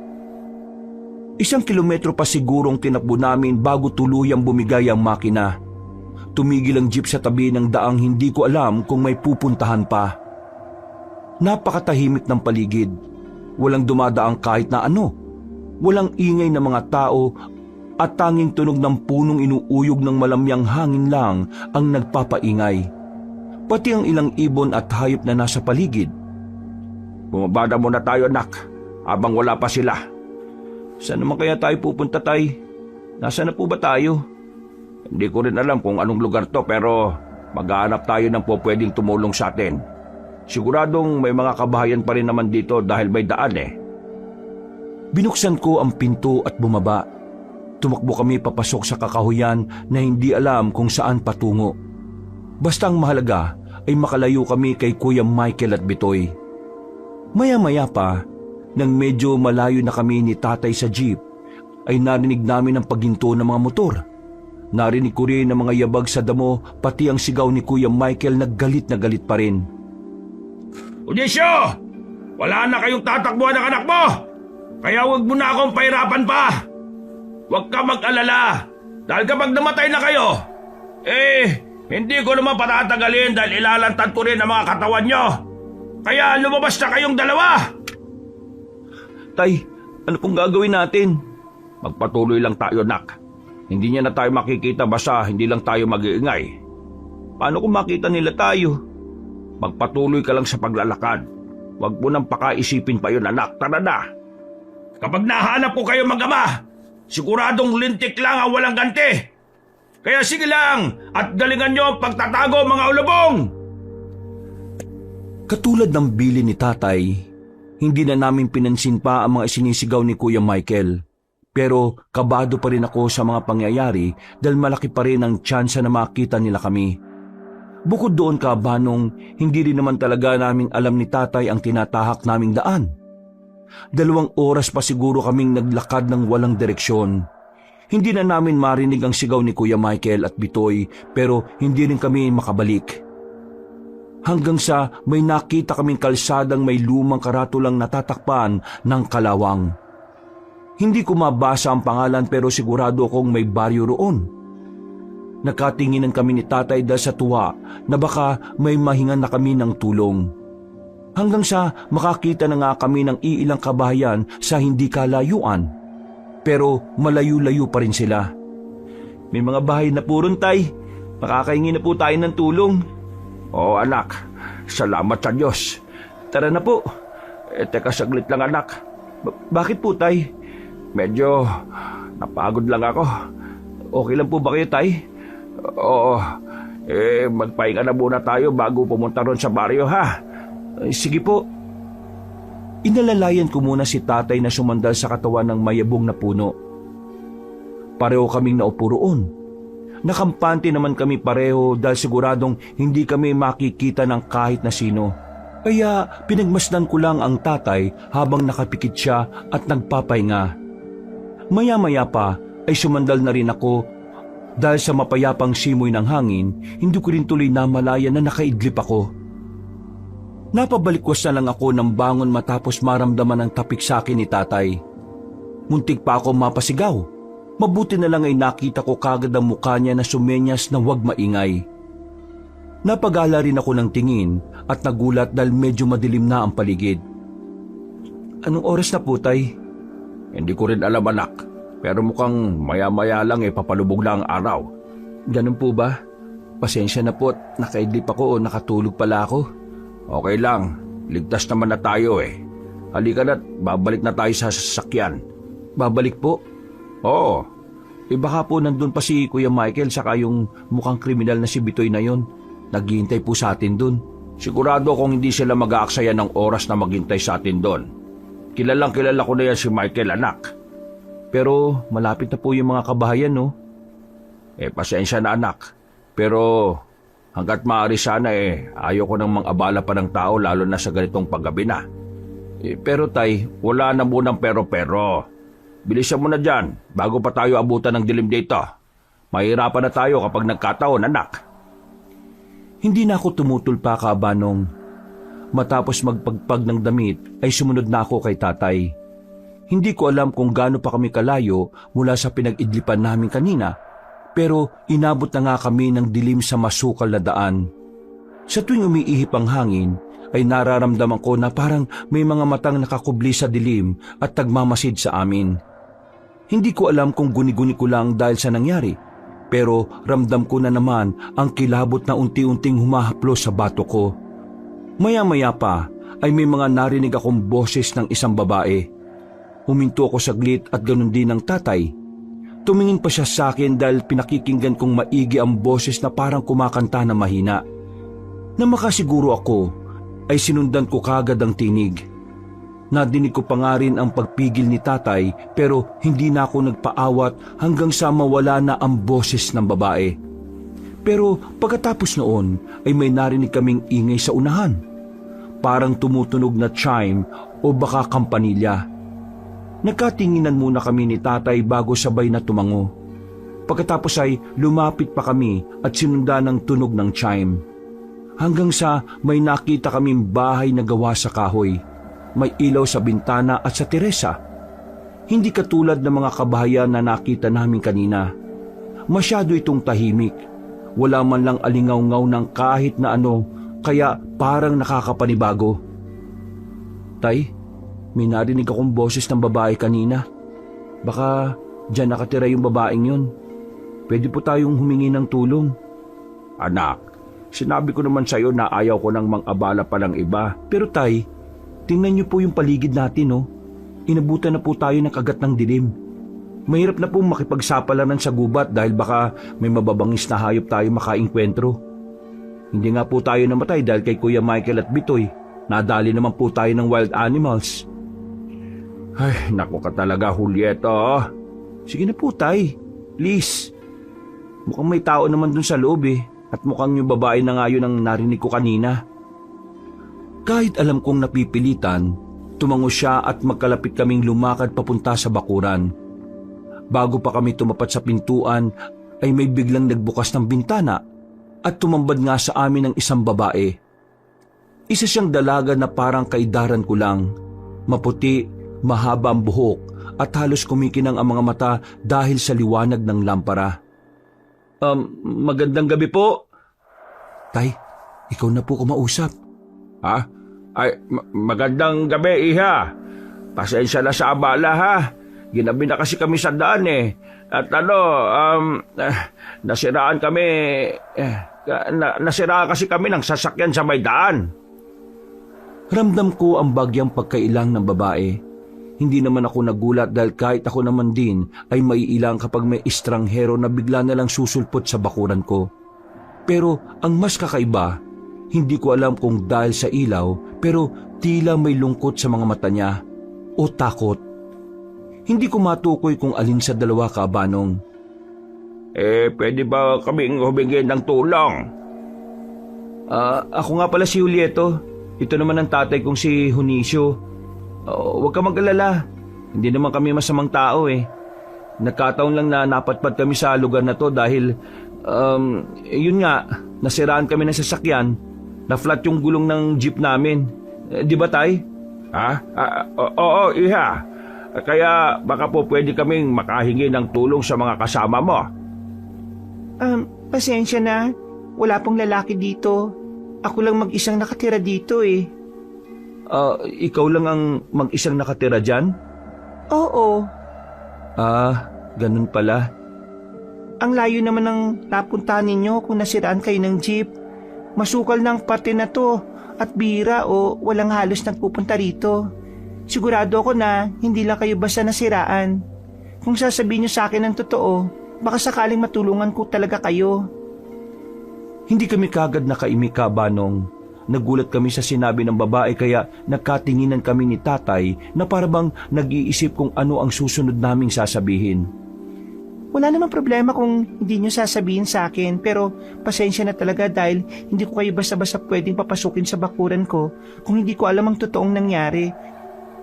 1 kilometro pa sigurong tinakbo namin bago tuluyang bumigay ang makina. Tumigil ang jeep sa tabi ng daang hindi ko alam kung may pupuntahan pa. Napakatahimik ng paligid. Walang dumadaang kahit na ano. Walang ingay ng mga tao at tanging tunog ng punong inuuyog ng malamyang hangin lang ang nagpapaingay. Pati ang ilang ibon at hayop na nasa paligid.
Bumabada muna tayo, anak, habang wala pa sila.
Saan naman kaya tayo pupunta, Tay? Nasaan na po ba tayo?
Hindi ko rin alam kung anong lugar to pero maghahanap tayo ng pwedeng tumulong sa atin. Siguradong may mga kabahayan pa rin naman dito dahil may daan
Binuksan ko ang pinto at bumaba. Tumakbo kami papasok sa kakahuyan na hindi alam kung saan patungo. Basta ang mahalaga ay makalayo kami kay Kuya Michael at Bitoy. Maya-maya pa, nang medyo malayo na kami ni tatay sa jeep, ay narinig namin ang paghinto ng mga motor. Narinig ko rin ang mga yabag sa damo pati ang sigaw ni Kuya Michael na galit pa rin.
Odisio! Wala na kayong tatakbuhan ng anak mo! Kaya huwag mo na akong pahirapan pa! Huwag ka mag-alala! Dahil kapag namatay na kayo, hindi ko naman patatagalin dahil ilalantad ko rin ang mga katawan nyo! Kaya lumabas na kayong dalawa!
Tay, ano pong gagawin natin?
Magpatuloy lang tayo, nak. Hindi niya na tayo makikita basta hindi lang tayo mag-iingay.
Paano kung makita nila tayo?
Magpatuloy ka lang sa paglalakad. Huwag mo nang pakaisipin pa yun, anak. Tara na! Kapag nahanap ko kayo mag-ama, siguradong lintik lang ang walang ganti. Kaya sige lang at galingan nyo ang pagtatago, mga ulubong!
Katulad ng bili ni tatay, hindi na namin pinansin pa ang mga sinisigaw ni Kuya Michael. Pero kabado pa rin ako sa mga pangyayari dahil malaki pa rin ang tsansa na makita nila kami. Bukod doon, kabanong, hindi rin naman talaga naming alam ni tatay ang tinatahak naming daan. 2 oras pa siguro kaming naglakad ng walang direksyon. Hindi na namin marinig ang sigaw ni Kuya Michael at Bitoy pero hindi rin kami makabalik. Hanggang sa may nakita kaming kalsadang may lumang karatulang natatakpan ng kalawang. Hindi ko mabasa ang pangalan pero sigurado akong may baryo roon. Nakatinginan kami ni tatay dahil sa tuwa na baka may mahingan na kami ng tulong. Hanggang sa makakita na nga kami ng iilang kabahayan sa hindi kalayuan. Pero malayo-layo pa rin sila. May mga bahay na po ron, Tay. Makakahingi na po tayo ng tulong.
Oo, anak. Salamat sa Diyos.
Tara na po.
Teka saglit lang, anak.
Bakit po, Tay?
Medyo napagod lang ako.
Okay lang po ba kayo, Tay?
Oo. Magpahinga na muna tayo bago pumunta ron sa baryo, ha?
Sige po. Inalalayan ko muna si tatay na sumandal sa katawan ng mayabong na puno. Pareho kaming naupo roon. Nakampante naman kami pareho dahil siguradong hindi kami makikita ng kahit na sino. Kaya pinagmasdan ko lang ang tatay habang nakapikit siya at nagpapahinga. Maya-maya pa ay sumandal na rin ako dahil sa mapayapang simoy ng hangin, hindi ko rin tuloy namalayan na nakaidlip ako. Napabalikwas na lang ako ng bangon matapos maramdaman ang tapik sa akin ni tatay. Muntik pa ako mapasigaw. Mabuti na lang ay nakita ko kagad ang mukha niya na sumenyas na huwag maingay. Napagala rin ako ng tingin at nagulat dahil medyo madilim na ang paligid. Anong oras na po, tay?
Hindi ko rin alam, anak. Pero mukhang maya-maya lang papalubog na ang araw.
Ganun po ba? Pasensya na po at nakaidlip ako o nakatulog pala ako.
Okay lang. Ligtas naman na tayo eh. Halika na't babalik na tayo sa sasakyan.
Babalik po?
Oo.
Baka po nandun pa si Kuya Michael saka yung mukhang kriminal na si Bitoy na yon. Naghihintay po sa atin dun.
Sigurado kung hindi sila mag-aaksaya ng oras na maghintay sa atin doon. Kilalang kilala ko na yan si Michael, anak.
Pero malapit na po yung mga kabahayan, no?
Pasensya na, anak. Pero hanggat maaari sana ayaw ko nang mang-abala pa ng tao lalo na sa ganitong paggabi na. Pero tay, wala na munang pero-pero. Bilisan mo na dyan bago pa tayo abutan ng dilim dito. Mahirapan na tayo kapag nagkataon, anak.
Hindi na ako tumutol pa, Kaabanong. Matapos magpagpag ng damit ay sumunod na ako kay tatay. Hindi ko alam kung gaano pa kami kalayo mula sa pinag-idlipan namin kanina, pero inabot na nga kami ng dilim sa masukal na daan. Sa tuwing umiihip ang hangin, ay nararamdaman ko na parang may mga matang nakakubli sa dilim at nagmamasid sa amin. Hindi ko alam kung guni-guni ko lang dahil sa nangyari, pero ramdam ko na naman ang kilabot na unti-unting humahaplos sa bato ko. Maya-maya pa ay may mga narinig akong boses ng isang babae. Huminto ako saglit at ganun din ng tatay. Tumingin pa siya sa akin dahil pinakikinggan kong maigi ang boses na parang kumakanta na mahina. Na makasiguro ako ay sinundan ko kagad ang tinig. Nadinig ko pa nga rin ang pagpigil ni tatay pero hindi na ako nagpaawat hanggang sa mawala na ang boses ng babae. Pero pagkatapos noon ay may narinig kaming ingay sa unahan. Parang tumutunog na chime o baka kampanilya. Nagkatinginan muna kami ni tatay bago sabay na tumango. Pagkatapos ay lumapit pa kami at sinundan ng tunog ng chime. Hanggang sa may nakita kaming bahay na gawa sa kahoy. May ilaw sa bintana at sa teresa. Hindi katulad ng mga kabahayan na nakita namin kanina. Masyado itong tahimik. Wala man lang alingaw-ngaw ng kahit na ano, kaya parang nakakapanibago. Tay, may narinig akong boses ng babae kanina. Baka dyan nakatira yung babaeng yun. Pwede po tayong humingi ng tulong.
Anak, sinabi ko naman sa'yo na ayaw ko nang mang-abala pa ng iba.
Pero tay, tingnan niyo po yung paligid natin, no? Inabutan na po tayo ng kagat ng dilim. Mahirap na po makipagsapalaran sa gubat dahil baka may mababangis na hayop tayo makainkwentro. Hindi nga po tayo namatay dahil kay Kuya Michael at Bitoy. Nadali naman po tayo ng wild animals.
Ay, naku ka talaga, Julieto.
Sige na po, tay. Please. Mukhang may tao naman dun sa loob at mukhang yung babae na nga yun ang narinig ko kanina. Kahit alam kong napipilitan, tumango siya at magkalapit kaming lumakad papunta sa bakuran. Bago pa kami tumapat sa pintuan, ay may biglang nagbukas ng bintana at tumambad nga sa amin ang isang babae. Isa siyang dalaga na parang kaidaran ko lang. Maputi, mahaba ang buhok at halos kumikinang ang mga mata dahil sa liwanag ng lampara. Magandang gabi po. Tay, ikaw na po kumausap.
Ha? Ay, magandang gabi, iha. Pasensya na sa abala, ha? Ginabi na kasi kami sa daan At nasiraan kami, nasiraan kasi kami ng sasakyan sa may daan.
Ramdam ko ang bagyang pagkailang ng babae. Hindi naman ako nagulat dahil kahit ako naman din ay maiilang kapag may estranghero na bigla na lang susulpot sa bakuran ko. Pero ang mas kakaiba, hindi ko alam kung dahil sa ilaw pero tila may lungkot sa mga mata niya o takot. Hindi ko matukoy kung alin sa dalawa, Kaabanong.
Pwede ba kaming humingi ng tulong?
Ako nga pala si Julieto. ito naman ang tatay kong si Junicio. Huwag ka mag-alala. Hindi naman kami masamang tao eh. Nagkataon lang na napatpad kami sa lugar na to dahil, yun nga, nasiraan kami ng sasakyan. Na-flat yung gulong ng jeep namin. Di ba, tay?
Oo, iha. Kaya baka po pwede kaming makahingi ng tulong sa mga kasama mo.
Pasensya na. Wala pong lalaki dito. Ako lang mag-isang nakatira dito eh.
Ikaw lang ang mag-isang nakatira dyan?
Oo.
Ganun pala.
Ang layo naman ng napuntahan ninyo kung nasiraan kayo ng jeep. Masukal ng parte na to at bira o walang halos nagpupunta rito. Sigurado ako na hindi lang kayo basta nasiraan. Kung sasabihin nyo sa akin ng totoo, baka sakaling matulungan ko talaga kayo.
Hindi kami kagad nakaimik, Banong. Nagulat kami sa sinabi ng babae kaya nagkatinginan kami ni tatay na parabang nag-iisip kung ano ang susunod naming sasabihin.
Wala namang problema kung hindi nyo sasabihin sa akin, pero pasensya na talaga dahil hindi ko kayo basta-basta pwedeng papasukin sa bakuran ko kung hindi ko alam ang totoong nangyari.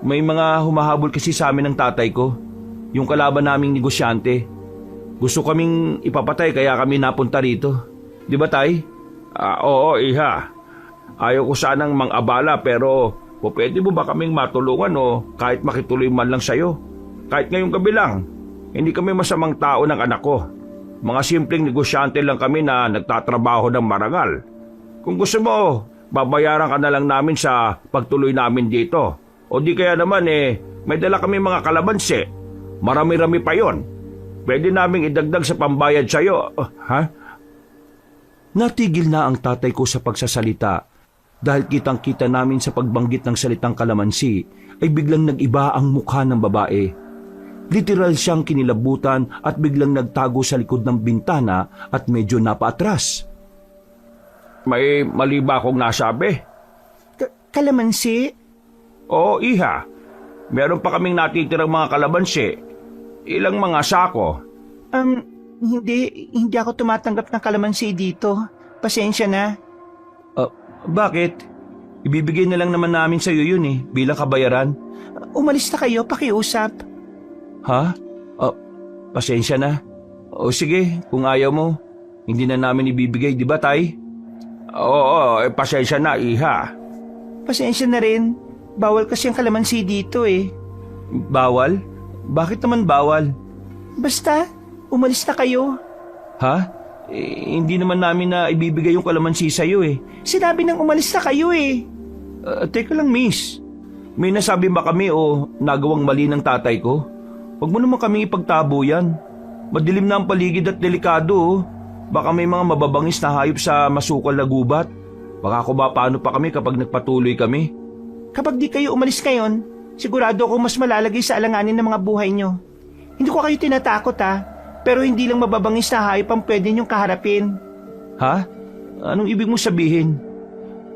May mga humahabol kasi sa amin ng tatay ko, yung kalaban naming negosyante. Gusto kaming ipapatay kaya kami napunta rito. Di ba, tay?
Oo, iha. Ayaw ko sanang mang-abala pero pwede mo ba kaming matulungan o kahit makituloy man lang sa'yo? Kahit ngayong gabi lang. Hindi kami masamang tao ng anak ko. Mga simpleng negosyante lang kami na nagtatrabaho ng marangal. Kung gusto mo, babayaran ka na lang namin sa pagtuloy namin dito. O di kaya naman may dala kami mga kalamansi. Marami-rami pa yon. Pwede naming idagdag sa pambayad sa'yo.
Natigil na ang tatay ko sa pagsasalita dahil kitang-kita namin sa pagbanggit ng salitang kalamansi ay biglang nag-iba ang mukha ng babae. Literal siyang kinilabutan at biglang nagtago sa likod ng bintana at medyo napaatras.
May mali ba akong nasabi?
Kalamansi?
Oo, iha. Meron pa kaming natitirang mga kalamansi. Ilang mga sako.
Hindi ako tumatanggap ng kalamansi dito. Pasensya na.
Bakit? Ibibigay na lang naman namin sa iyo yun bilang kabayaran.
Umalis na kayo, pakiusap.
Ha? Pasensya na. O sige, kung ayaw mo, hindi na namin ibibigay, di ba, tay?
Oo, pasensya na, iha.
Pasensya na rin. Bawal kasi ang kalamansi dito eh.
Bawal? Bakit naman bawal?
Basta, umalis na kayo.
Ha? Hindi naman namin na ibibigay yung kalamansi sa'yo
Sinabi nang umalis na kayo eh.
Teka lang, miss. May nasabi ba kami o nagawang mali ng tatay ko? Huwag mo naman kami ipagtabo yan. Madilim na ang paligid at delikado. Baka may mga mababangis na hayop sa masukal na gubat. Baka kung paano pa kami kapag nagpatuloy kami.
Kapag di kayo umalis ngayon, sigurado akong mas malalagay sa alanganin ng mga buhay nyo. Hindi ko kayo tinatakot pero hindi lang mababangis na hayop ang pwede nyong kaharapin.
Ha? Anong ibig mo sabihin?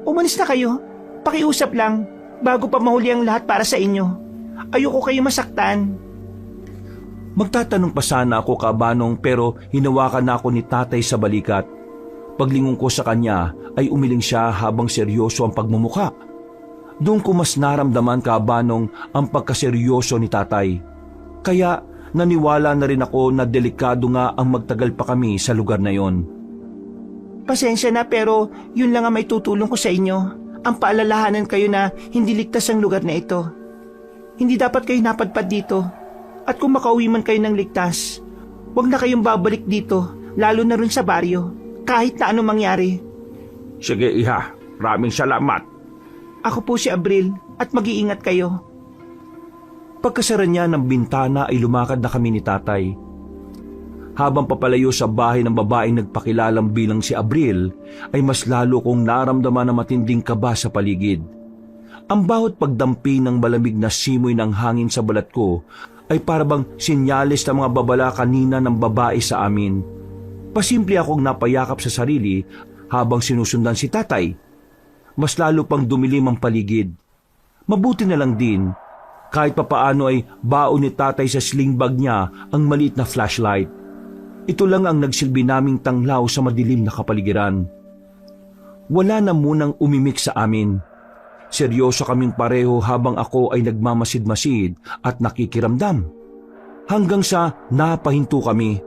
Umalis na kayo. Pakiusap lang, bago pa mahuli ang lahat para sa inyo. Ayoko kayo masaktan.
Magtatanong pa sana ako, Banong, pero hinawakan na ako ni tatay sa balikat. Paglingon ko sa kanya ay umiling siya habang seryoso ang pagmumuka. Doon ko mas naramdaman, Banong, ang pagkaseryoso ni tatay. Kaya naniwala na rin ako na delikado nga ang magtagal pa kami sa lugar na yon.
Pasensya na pero yun lang ang may tutulong ko sa inyo. Ang paalalahanan kayo na hindi ligtas ang lugar na ito. Hindi dapat kayo napadpad dito. At kung makauwi man kayo ng ligtas, huwag na kayong babalik dito, lalo na rin sa baryo, kahit na anong mangyari.
Sige, iha. Maraming salamat.
Ako po si Abril at mag-iingat kayo.
Pagkasara niya ng bintana ay lumakad na kami ni tatay. Habang papalayo sa bahay ng babaeng nagpakilalang bilang si Abril, ay mas lalo kong naramdaman na matinding kaba sa paligid. Ang bawat pagdampi ng malamig na simoy ng hangin sa balat ko ay parabang sinyalis ng mga babala kanina ng babae sa amin. Pasimple akong napayakap sa sarili habang sinusundan si tatay. Mas lalo pang dumilim ang paligid. Mabuti na lang din, kahit papaano ay baon ni tatay sa sling bag niya ang maliit na flashlight. Ito lang ang nagsilbi naming tanglaw sa madilim na kapaligiran. Wala na munang umimik sa amin. Seryoso kaming pareho habang ako ay nagmamasid-masid at nakikiramdam. Hanggang sa napahinto kami.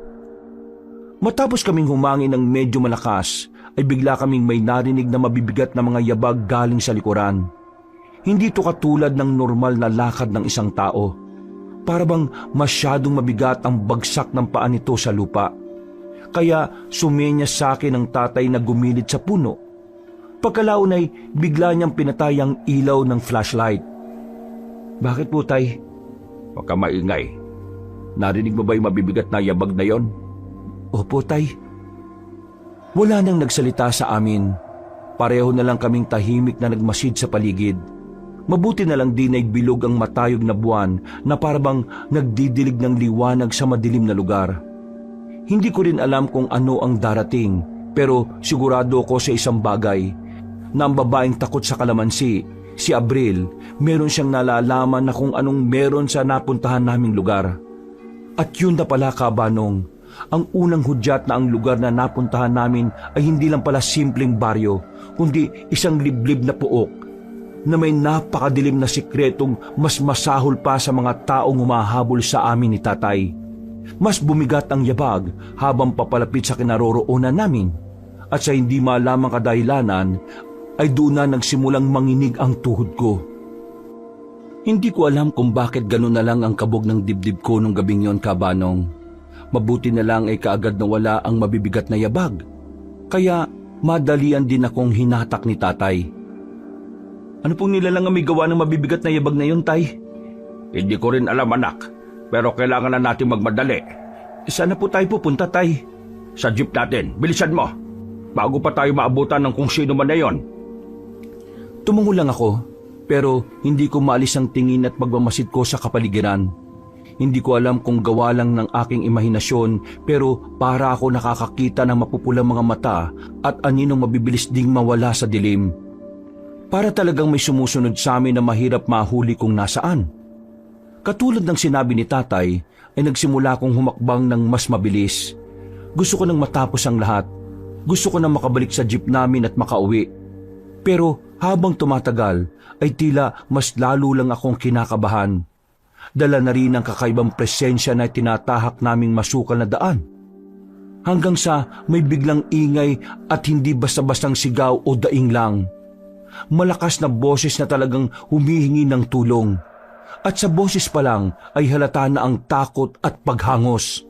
Matapos kaming humangin ng medyo malakas, ay bigla kaming may narinig na mabibigat na mga yabag galing sa likuran. Hindi ito katulad ng normal na lakad ng isang tao. Para bang masyadong mabigat ang bagsak ng paa nito sa lupa. Kaya sumenyas sa akin ang tatay na gumilid sa puno. Pagkalaon ay bigla niyang pinatay ang ilaw ng flashlight. Bakit po, tay?
Huwag ka maingay. Narinig mo ba yung mabibigat na yabag na yon?
Opo, tay. Wala nang nagsalita sa amin. Pareho na lang kaming tahimik na nagmasid sa paligid. Mabuti na lang din ay bilog ang matayog na buwan na parabang nagdidilig ng liwanag sa madilim na lugar. Hindi ko rin alam kung ano ang darating, pero sigurado ko sa isang bagay na ang babaeng takot sa kalamansi, si Abril, meron siyang nalalaman na kung anong meron sa napuntahan naming lugar. At yun na pala, Kabanong, ang unang hudyat na ang lugar na napuntahan namin ay hindi lang pala simpleng baryo, kundi isang liblib na puok na may napakadilim na sikretong mas masahol pa sa mga taong humahabol sa amin ni tatay. Mas bumigat ang yabag habang papalapit sa kinaroroonan namin, at sa hindi malamang kadahilanan ay doon na nagsimulang manginig ang tuhod ko. Hindi ko alam kung bakit ganun na lang ang kabog ng dibdib ko nung gabing yon, Kabanong. Mabuti na lang ay kaagad na wala ang mabibigat na yabag, kaya madalian din akong hinatak ni tatay. Ano pong nilalang ang may gawa ng mabibigat na yabag na yun, tay?
Hindi ko rin alam, anak. Pero kailangan na natin magmadali.
Saan na po tayo pupunta, tay?
Sa jeep natin, bilisan mo. Bago pa tayo maabutan ng kung sino man na yon.
Tumungo lang ako, pero hindi ko maalis ang tingin at pagmamasid ko sa kapaligiran. Hindi ko alam kung gawa lang ng aking imahinasyon, pero para ako nakakakita ng mapupulang mga mata at aninong mabibilis ding mawala sa dilim. Para talagang may sumusunod sa amin na mahirap mahuli kung nasaan. Katulad ng sinabi ni tatay, ay nagsimula akong humakbang ng mas mabilis. Gusto ko nang matapos ang lahat. Gusto ko nang makabalik sa jeep namin at makauwi. Pero habang tumatagal, ay tila mas lalo lang akong kinakabahan. Dala na rin ang kakaibang presensya na tinatahak naming masukal na daan. Hanggang sa may biglang ingay at hindi basta-bastang sigaw o daing lang. Malakas na boses na talagang humihingi ng tulong. At sa boses pa lang ay halata na ang takot at paghangos.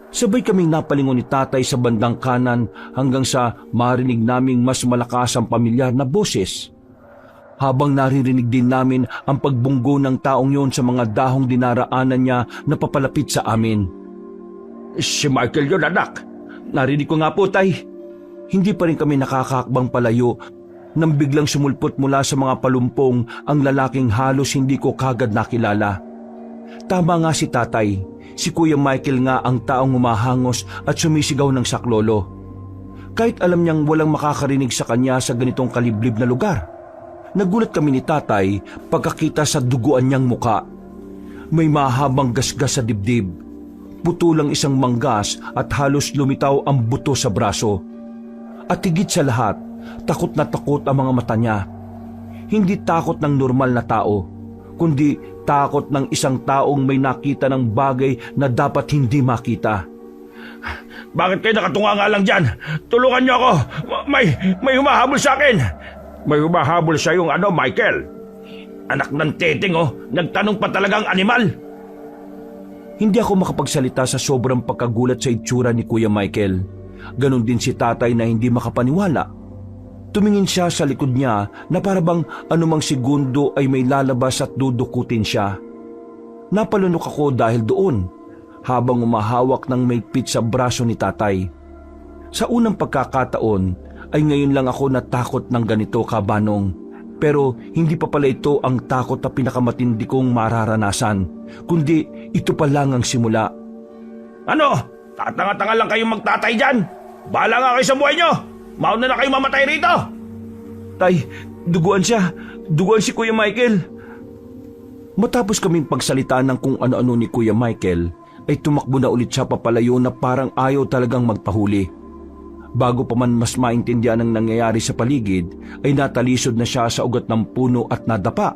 Sabay kaming napalingon ni tatay sa bandang kanan hanggang sa marinig naming mas malakas ang pamilyar na boses. Habang naririnig din namin ang pagbunggo ng taong yon sa mga dahong dinaraanan niya na papalapit sa amin.
Si Michael yun, anak.
Narinig ko nga po, tay. Hindi pa rin kami nakakakbang palayo nang biglang sumulpot mula sa mga palumpong ang lalaking halos hindi ko kagad nakilala. Tama nga si tatay, si Kuya Michael nga ang taong humahangos at sumisigaw ng saklolo. Kahit alam niyang walang makakarinig sa kanya sa ganitong kaliblib na lugar. Nagulat kami ni tatay pagkakita sa duguan niyang muka. May mahabang gasgas sa dibdib, putulang isang manggas at halos lumitaw ang buto sa braso. At higit sa lahat, takot na takot ang mga mata niya. Hindi takot ng normal na tao, kundi takot ng isang taong may nakita ng bagay na dapat hindi makita.
Bakit kayo nakatunga nga lang dyan? Tulungan niyo ako! May humahabol sa akin! May humahabol sa yung Michael? Anak ng teteng, nagtanong pa talagang animal!
Hindi ako makapagsalita sa sobrang pagkagulat sa itsura ni Kuya Michael. Ganon din si tatay na hindi makapaniwala. Tumingin siya sa likod niya na parabang anumang segundo ay may lalabas at dudukutin siya. Napalunok ako dahil doon, habang umahawak ng maigpit sa braso ni tatay. Sa unang pagkakataon ay ngayon lang ako natakot ng ganito, Kabanong. Pero hindi pa pala ito ang takot na pinakamatindi kong mararanasan, kundi ito pa lang ang simula.
Ano? Tatanga-tanga lang kayong magtatay dyan? Bahala nga kayo sa buhay nyo! Mauna na kayo mamatay rito!
Tay, duguan siya. Duguan si Kuya Michael. Matapos kaming pagsalita ng kung ano-ano ni Kuya Michael, ay tumakbo na ulit siya papalayo na parang ayaw talagang magpahuli. Bago pa man mas maintindihan ang nangyayari sa paligid, ay natalisod na siya sa ugat ng puno at nadapa.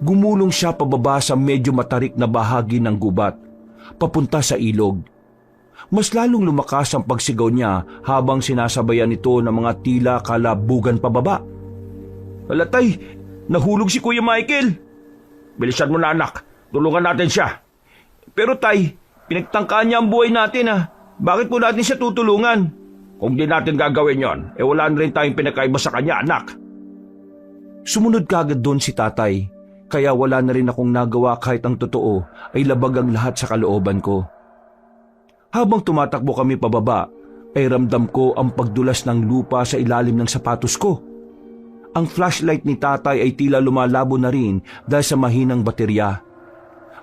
Gumulong siya pababa sa medyo matarik na bahagi ng gubat, papunta sa ilog. Mas lalong lumakas ang pagsigaw niya habang sinasabayan ito ng mga tila kalabugan pababa.
Alatay, nahulog si Kuya Michael. Bilisan mo na anak, tulungan natin siya. Pero tay, pinagtangkaan niya ang buhay natin Bakit po natin siya tutulungan? Kung di natin gagawin yon, wala na rin tayong pinakaiba sa kanya, anak.
Sumunod kagad doon si tatay, kaya wala na rin akong nagawa kahit ang totoo ay labag ang lahat sa kalooban ko. Habang tumatakbo kami pababa, ay ramdam ko ang pagdulas ng lupa sa ilalim ng sapatos ko. Ang flashlight ni tatay ay tila lumalabo na rin dahil sa mahinang baterya.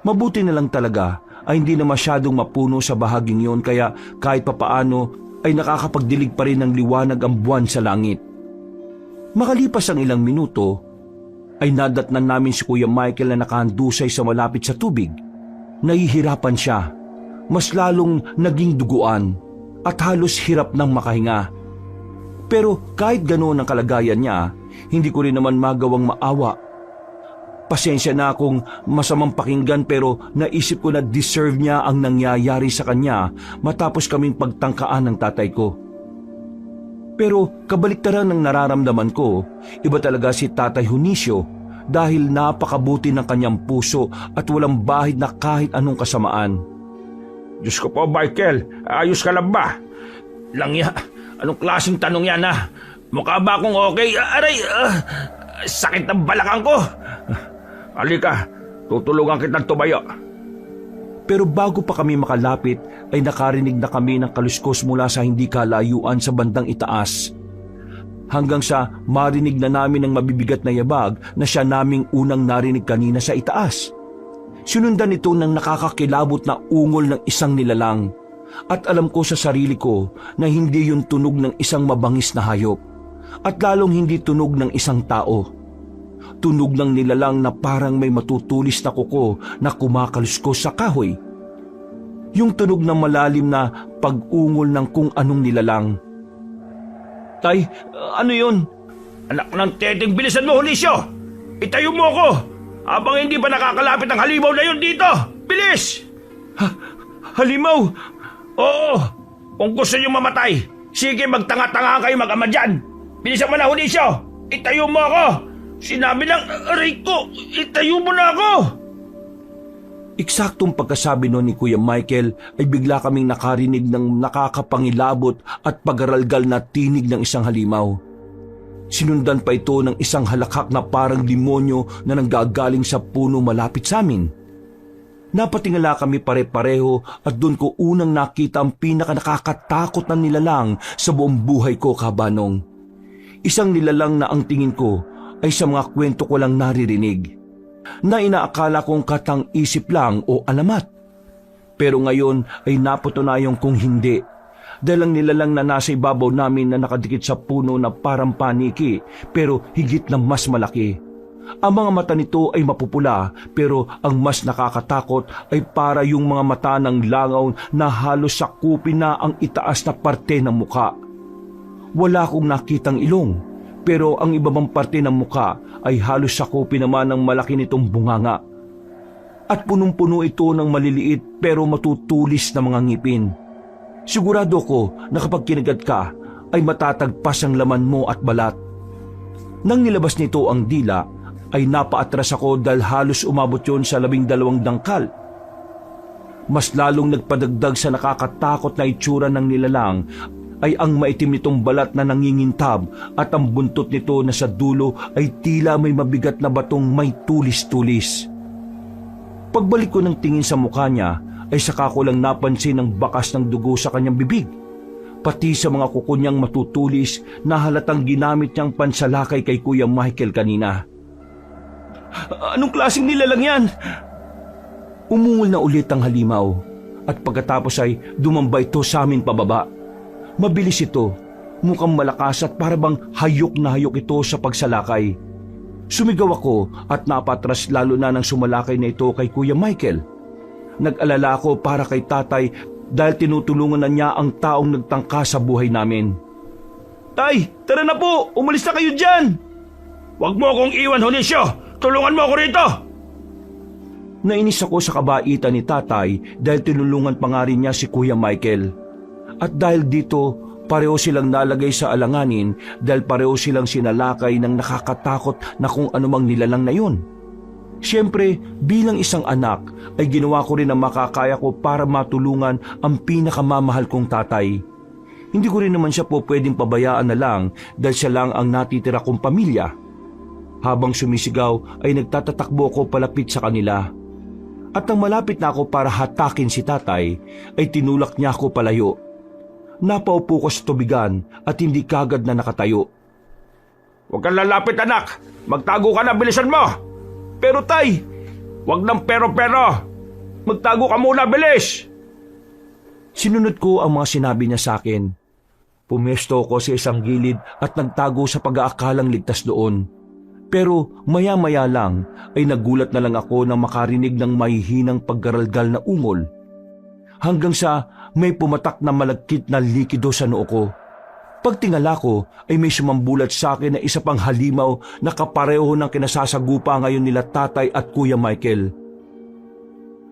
Mabuti na lang talaga ay hindi na masyadong mapuno sa bahaging yon kaya kahit papaano ay nakakapagdilig pa rin ng liwanag ang buwan sa langit. Makalipas ang ilang minuto, ay nadatnan namin si Kuya Michael na nakahandusay sa malapit sa tubig. Nahihirapan siya, mas lalong naging duguan at halos hirap nang makahinga. Pero kahit ganoon ang kalagayan niya, hindi ko rin naman magawang maawa. Pasensya na akong masamang pakinggan pero naisip ko na deserve niya ang nangyayari sa kanya matapos kaming pagtangkaan ng tatay ko. Pero kabaliktaran ng nararamdaman ko, iba talaga si Tatay Junicio dahil napakabuti ng kanyang puso at walang bahid na kahit anong kasamaan.
Diyos ko po, Michael, ayos ka lang ba? Langya, anong klaseng tanong yan Mukha ba akong okay? Aray, sakit ng balakang ko. Halika, tutulungan kitang tumayo.
Pero bago pa kami makalapit ay nakarinig na kami ng kaluskos mula sa hindi kalayuan sa bandang itaas. Hanggang sa marinig na namin ang mabibigat na yabag na siya naming unang narinig kanina sa itaas. Sinundan ito ng nakakakilabot na ungol ng isang nilalang. At alam ko sa sarili ko na hindi yun tunog ng isang mabangis na hayop. At lalong hindi tunog ng isang tao. Tunog ng nilalang na parang may matutulis na kuko na kumakaluskos sa kahoy. Yung tunog ng malalim na pag-ungol ng kung anong nilalang.
Tay, ano yun? Anak ng teteng, bilisan mo, Julicio! Itayo mo ako! Habang hindi pa nakakalapit ang halimaw na yun dito! Bilis!
Halimaw!
Oo! Kung gusto niyo mamatay, sige magtanga-tanga kayo mag-ama dyan! Bilisan mo na, Julicio! Itayo mo ako! Sinabi lang, aray ko, itayo mo na ako!
Eksaktong pagkasabi noon ni Kuya Michael ay bigla kaming nakarinig ng nakakapangilabot at pagaralgal na tinig ng isang halimaw. Sinundan pa ito ng isang halakhak na parang demonyo na nanggagaling sa puno malapit sa amin. Napatingala kami pare-pareho at doon ko unang nakita ang pinaka-nakakatakot na nilalang sa buong buhay ko, kabanong. Isang nilalang na ang tingin ko ay sa mga kwento ko lang naririnig, na inaakala kong katang-isip lang o alamat. Pero ngayon ay naputunayong kung hindi, dahil ang nilalang na nasa ibabaw namin na nakadikit sa puno na parang paniki pero higit na mas malaki. Ang mga mata nito ay mapupula pero ang mas nakakatakot ay para yung mga mata ng langaw na halos sakupin na ang itaas na parte ng muka. Wala akong nakitang ilong. Pero ang ibabang parte ng muka ay halos sakupin naman ng malaki nitong bunganga. At punong-puno ito ng maliliit pero matutulis na mga ngipin. Sigurado ko na kapag kinagat ka ay matatagpas ang laman mo at balat. Nang nilabas nito ang dila ay napaatras ako dahil halos umabot yon sa 12 dangkal. Mas lalong nagpadagdag sa nakakatakot na itsura ng nilalang ay ang maitim nitong balat na nangingintab at ang buntot nito na sa dulo ay tila may mabigat na batong may tulis-tulis. Pagbalik ko ng tingin sa mukha niya ay saka ko lang napansin ang bakas ng dugo sa kanyang bibig, pati sa mga kuko niyang matutulis na halatang ginamit niyang pansalakay kay Kuya Michael kanina.
Anong klaseng nilalang yan?
Umungol na ulit ang halimaw at pagkatapos ay dumamba ito sa amin pababa. Mabilis ito, mukhang malakas at parabang hayok na hayok ito sa pagsalakay. Sumigaw ako at napatras lalo na nang sumalakay na ito kay Kuya Michael. Nag-alala ako para kay tatay dahil tinutulungan na niya ang taong nagtangka sa buhay namin.
Tay, tara na po! Umalis na kayo dyan! Huwag mo akong iwan, Honesio! Tulungan mo ako rito!
Nainis ako sa kabaitan ni tatay dahil tinulungan pa nga rin niya si Kuya Michael. At dahil dito, pareho silang nalagay sa alanganin dahil pareho silang sinalakay ng nakakatakot na kung anumang nilalang na yun. Siyempre, bilang isang anak ay ginawa ko rin ang makakaya ko para matulungan ang pinakamamahal kong tatay. Hindi ko rin naman siya po pwedeng pabayaan na lang dahil siya lang ang natitira kong pamilya. Habang sumisigaw ay nagtatatakbo ko palapit sa kanila. At nang malapit na ako para hatakin si tatay, ay tinulak niya ako palayo. Napaupo ko sa tubigan at hindi kagad na nakatayo.
Huwag kang lalapit, anak! Magtago ka na, bilisan mo!
Pero tay,
Huwag ng pero-pero! Magtago ka muna, bilis!
sinunod ko ang mga sinabi niya sa akin. Pumesto ko sa isang gilid at nagtago sa pag-aakalang ligtas doon. Pero maya-maya lang ay nagulat na lang ako nang makarinig ng mahihinang paggaralgal na ungol. Hanggang sa may pumatak na malagkit na likido sa noo ko. Pagtingala ko ay may sumambulat sa akin na isa pang halimaw na kapareho ng kinasasagupa ngayon nila tatay at Kuya Michael.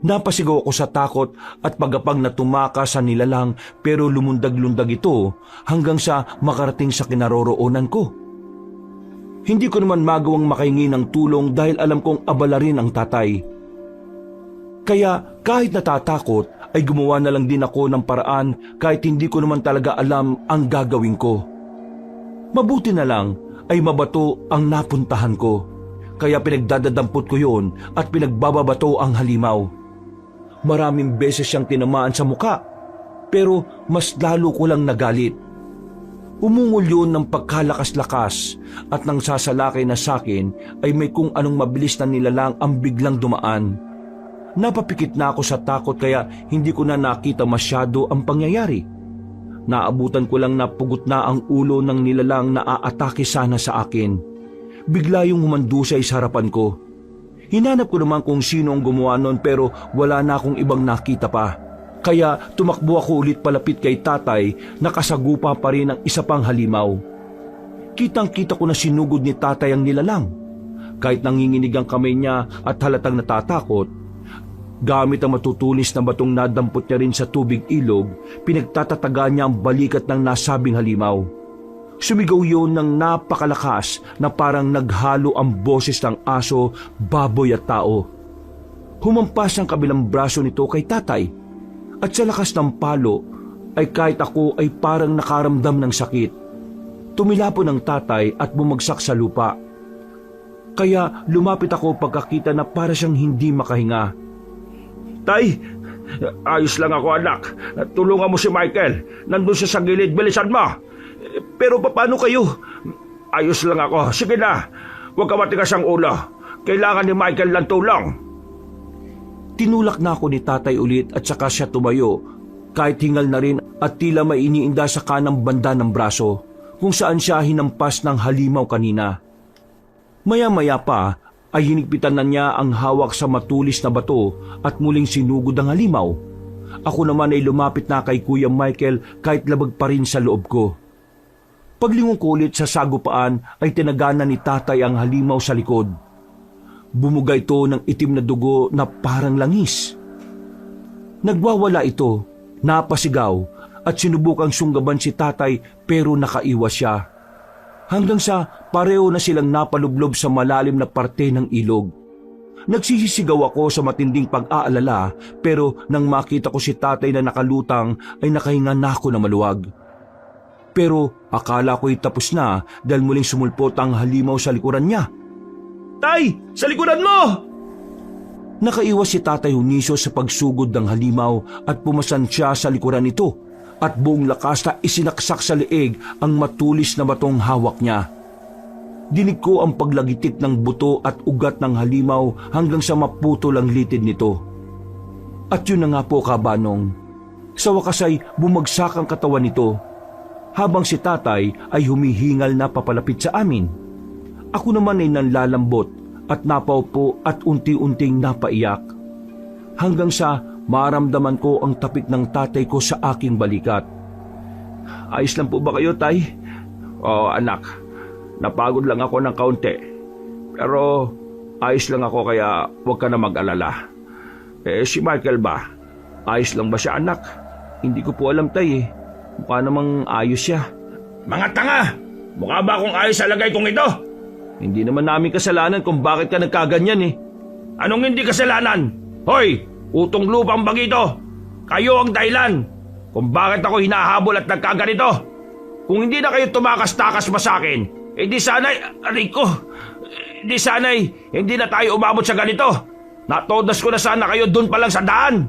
Napasigaw ako sa takot at pagapang na tumakas sa nilalang pero lumundag-lundag ito hanggang sa makarating sa kinaroroonan ko. Hindi ko naman magawang makahingi ng tulong dahil alam kong abala rin ang tatay. Kaya kahit natatakot ay gumawa na lang din ako ng paraan kahit hindi ko naman talaga alam ang gagawin ko. Mabuti na lang ay mabato ang napuntahan ko. Kaya pinagdadadampot ko yon at pinagbababato ang halimaw. Maraming beses siyang tinamaan sa muka pero mas lalo ko lang nagalit. Umungol yun ng pagkalakas-lakas at nang sasalakay na sakin ay may kung anong mabilis na nilalang ang biglang dumaan. Napapikit na ako sa takot kaya hindi ko na nakita masyado ang pangyayari. Naabutan ko lang na pugot na ang ulo ng nilalang na aatake sana sa akin. Bigla yung humandusay sa harapan ko. Hinanap ko naman kung sino ang gumawa nun pero wala na akong ibang nakita pa. Kaya tumakbo ako ulit palapit kay tatay na kasagupa pa rin ang isa pang halimaw. Kitang-kita ko na sinugod ni tatay ang nilalang. Kahit nanginginig ang kamay niya at halatang natatakot, gamit ang matutulis na batong nadampot niya rin sa tubig ilog, pinagtatataga niya ang balikat ng nasabing halimaw. Sumigaw yun ng napakalakas na parang naghalo ang boses ng aso, baboy at tao. Humampas ang kabilang braso nito kay tatay. At sa lakas ng palo ay kahit ako ay parang nakaramdam ng sakit. Tumilapon ang tatay at bumagsak sa lupa. Kaya lumapit ako pagkakita na para siyang hindi makahinga.
Tay, ayos lang ako, anak. Tulungan mo si Michael. Nandun siya sa gilid, bilisan mo. Pero paano kayo? Ayos lang ako. Sige na, huwag ka matigas ang ulo. Kailangan ni Michael ng tulong.
Tinulak na ako ni tatay ulit at saka siya tumayo, kahit hingal na rin at tila may iniinda sa kanang banda ng braso, kung saan siya hinampas ng halimaw kanina. Maya-maya pa ay hinigpitan na niya ang hawak sa matulis na bato at muling sinugod ang halimaw. Ako naman ay lumapit na kay Kuya Michael kahit labag pa rin sa loob ko. Paglingon ko ulit sa sagupaan ay tinagana ni tatay ang halimaw sa likod. Bumuga ito ng itim na dugo na parang langis. Nagwawala ito, napasigaw at sinubukang sunggaban si tatay pero nakaiwas siya. Hanggang sa pareho na silang napalublob sa malalim na parte ng ilog. Nagsisisigaw ako sa matinding pag-aalala pero nang makita ko si tatay na nakalutang ay nakahinga na ako na maluwag. Pero akala ko'y tapos na dahil muling sumulpot ang halimaw sa likuran niya.
Tay, sa likuran mo!
Nakaiwas si Tatay Hunisio sa pagsugod ng halimaw at pumasan siya sa likuran nito at buong lakas na isinaksak sa leeg ang matulis na batong hawak niya. Dinig ko ang paglagitik ng buto at ugat ng halimaw hanggang sa maputol ang litid nito. At yun na nga po, kabanong. Sa wakas ay bumagsak ang katawan nito habang si tatay ay humihingal na papalapit sa amin. Ako naman ay nanlalambot at napaupo at unti-unting napaiyak. Hanggang sa maramdaman ko ang tapik ng tatay ko sa aking balikat. Ayos lang po ba kayo, Tay?
Oo, anak. Napagod lang ako ng kaunti. Pero ayos lang ako kaya huwag ka na mag-alala. Si Michael ba? Ayos lang ba siya, anak?
Hindi ko po alam, Tay eh. Mukha namang ayos siya.
Mga tanga! Mukha ba akong ayos sa lagay kong ito?
Hindi naman namin kasalanan kung bakit ka nagkaganyan eh.
Anong hindi kasalanan? Hoy! Utong lupang bagito! Kayo ang dahilan kung bakit ako hinahabol at nagkaganito. Kung hindi na kayo tumakas-takas pa sa akin, di sana'y, aray ko, di sana'y hindi na tayo umabot sa ganito. Natodas ko na sana kayo dun pa lang sa daan.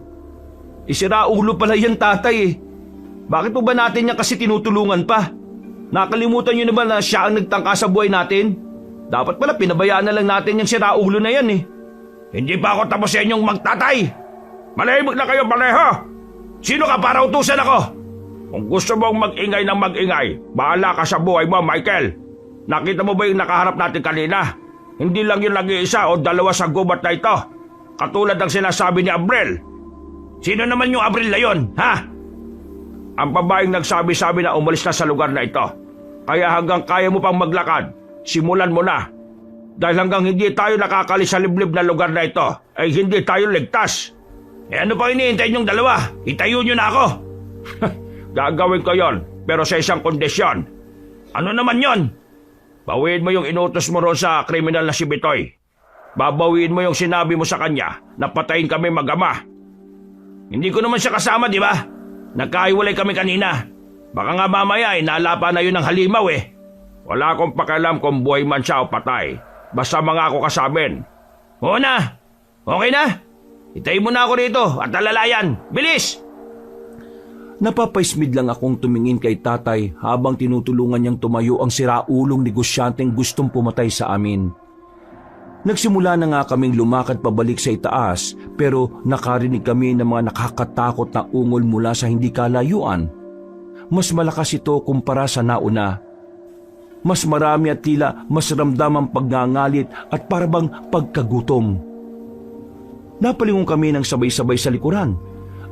Isira ulo pala yan, tatay eh. Bakit po ba natin niya kasi tinutulungan pa? Nakalimutan niyo na ba na siya ang nagtangka sa buhay natin? Dapat pala pinabayaan na lang natin yung sira ulo na yan eh.
Hindi pa ako tapos sa inyong magtatay. Malahimik na kayo pareho. Sino ka para utusan ako? Kung gusto mong mag-ingay ng mag-ingay, bahala ka sa buhay mo, Michael. Nakita mo ba yung nakaharap natin kanina? Hindi lang yung nag-iisa o dalawa sa gubat na ito. Katulad ng sinasabi ni Abril. Sino naman yung Abril na yun, ha? Ang babaeng nagsabi-sabi na umalis na sa lugar na ito. Kaya hanggang kaya mo pang maglakad, simulan mo na. Dahil hanggang hindi tayo nakakalis sa liblib na lugar na ito, ay hindi tayo ligtas. Ano pa iniintay niyong dalawa? Itayo niyo na ako. Gagawin ko yon, pero sa isang kondisyon. Ano naman yon? Bawiin mo yung inutos mo roon sa kriminal na si Bitoy. Babawiin mo yung sinabi mo sa kanya na patayin kami mag-ama. Hindi ko naman siya kasama, di ba? Nagkahiwalay kami kanina. Baka nga mamaya nalapa na yun ng halimaw eh. Wala akong pakialam kung buhay man siya o patay. Basta mga ako kasamin. Oo na. Okay na. Itayin mo na ako rito at alalayan. Bilis!
Napapaismid lang akong tumingin kay tatay habang tinutulungan niyang tumayo ang siraulong negosyanteng gustong pumatay sa amin. Nagsimula na nga kaming lumakad pabalik sa itaas pero nakarinig kami ng mga nakakatakot na ungol mula sa hindi kalayuan. Mas malakas ito kumpara sa nauna. Mas marami at tila mas ramdam ang pagngangalit at parabang pagkagutom. Napalingon kami ng sabay-sabay sa likuran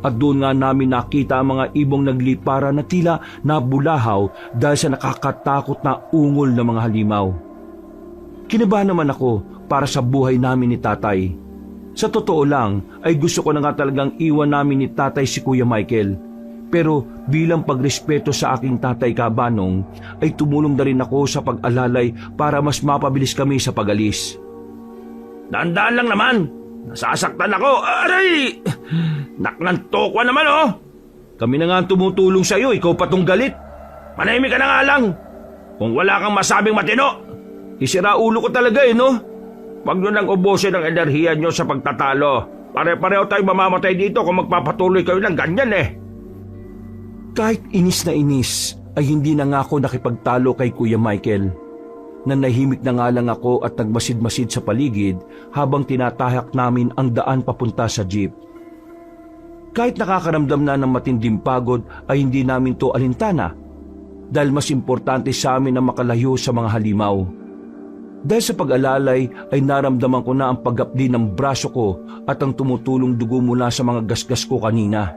at doon nga namin nakita ang mga ibong naglipara na tila nabulahaw dahil sa nakakatakot na ungol ng mga halimaw. Kinabahan naman ako para sa buhay namin ni tatay. Sa totoo lang ay gusto ko na nga talagang iwan namin ni tatay si Kuya Michael. Pero bilang pagrespeto sa aking tatay Kabanong ay tumulong na rin ako sa pag-alalay para mas mapabilis kami sa pag-alis.
Dahan-dahan lang naman. Nasasaktan ako. Aray! Naknantok naman oh.
Kami na nga ang tumutulong sa iyo, ikaw pa tong galit.
Manahimik ka na nga lang. Kung wala kang masabing matino.
Isira ulo ko talaga no?
Huwag nyo nang ubusin ang enerhiya nyo sa pagtatalo. Pare-pareho tayo mamamatay dito kung magpapatuloy kayo ng ganyan eh.
Kahit inis na inis, ay hindi na nga ako nakipagtalo kay Kuya Michael. Nanahimik na nga lang ako at nagmasid-masid sa paligid habang tinatahak namin ang daan papunta sa jeep. Kahit nakakaramdam na ng matinding pagod ay hindi namin to alintana dahil mas importante sa amin na makalayo sa mga halimaw. Dahil sa pag-alalay ay naramdaman ko na ang paggapdi ng braso ko at ang tumutulong dugo mula sa mga gasgas ko kanina.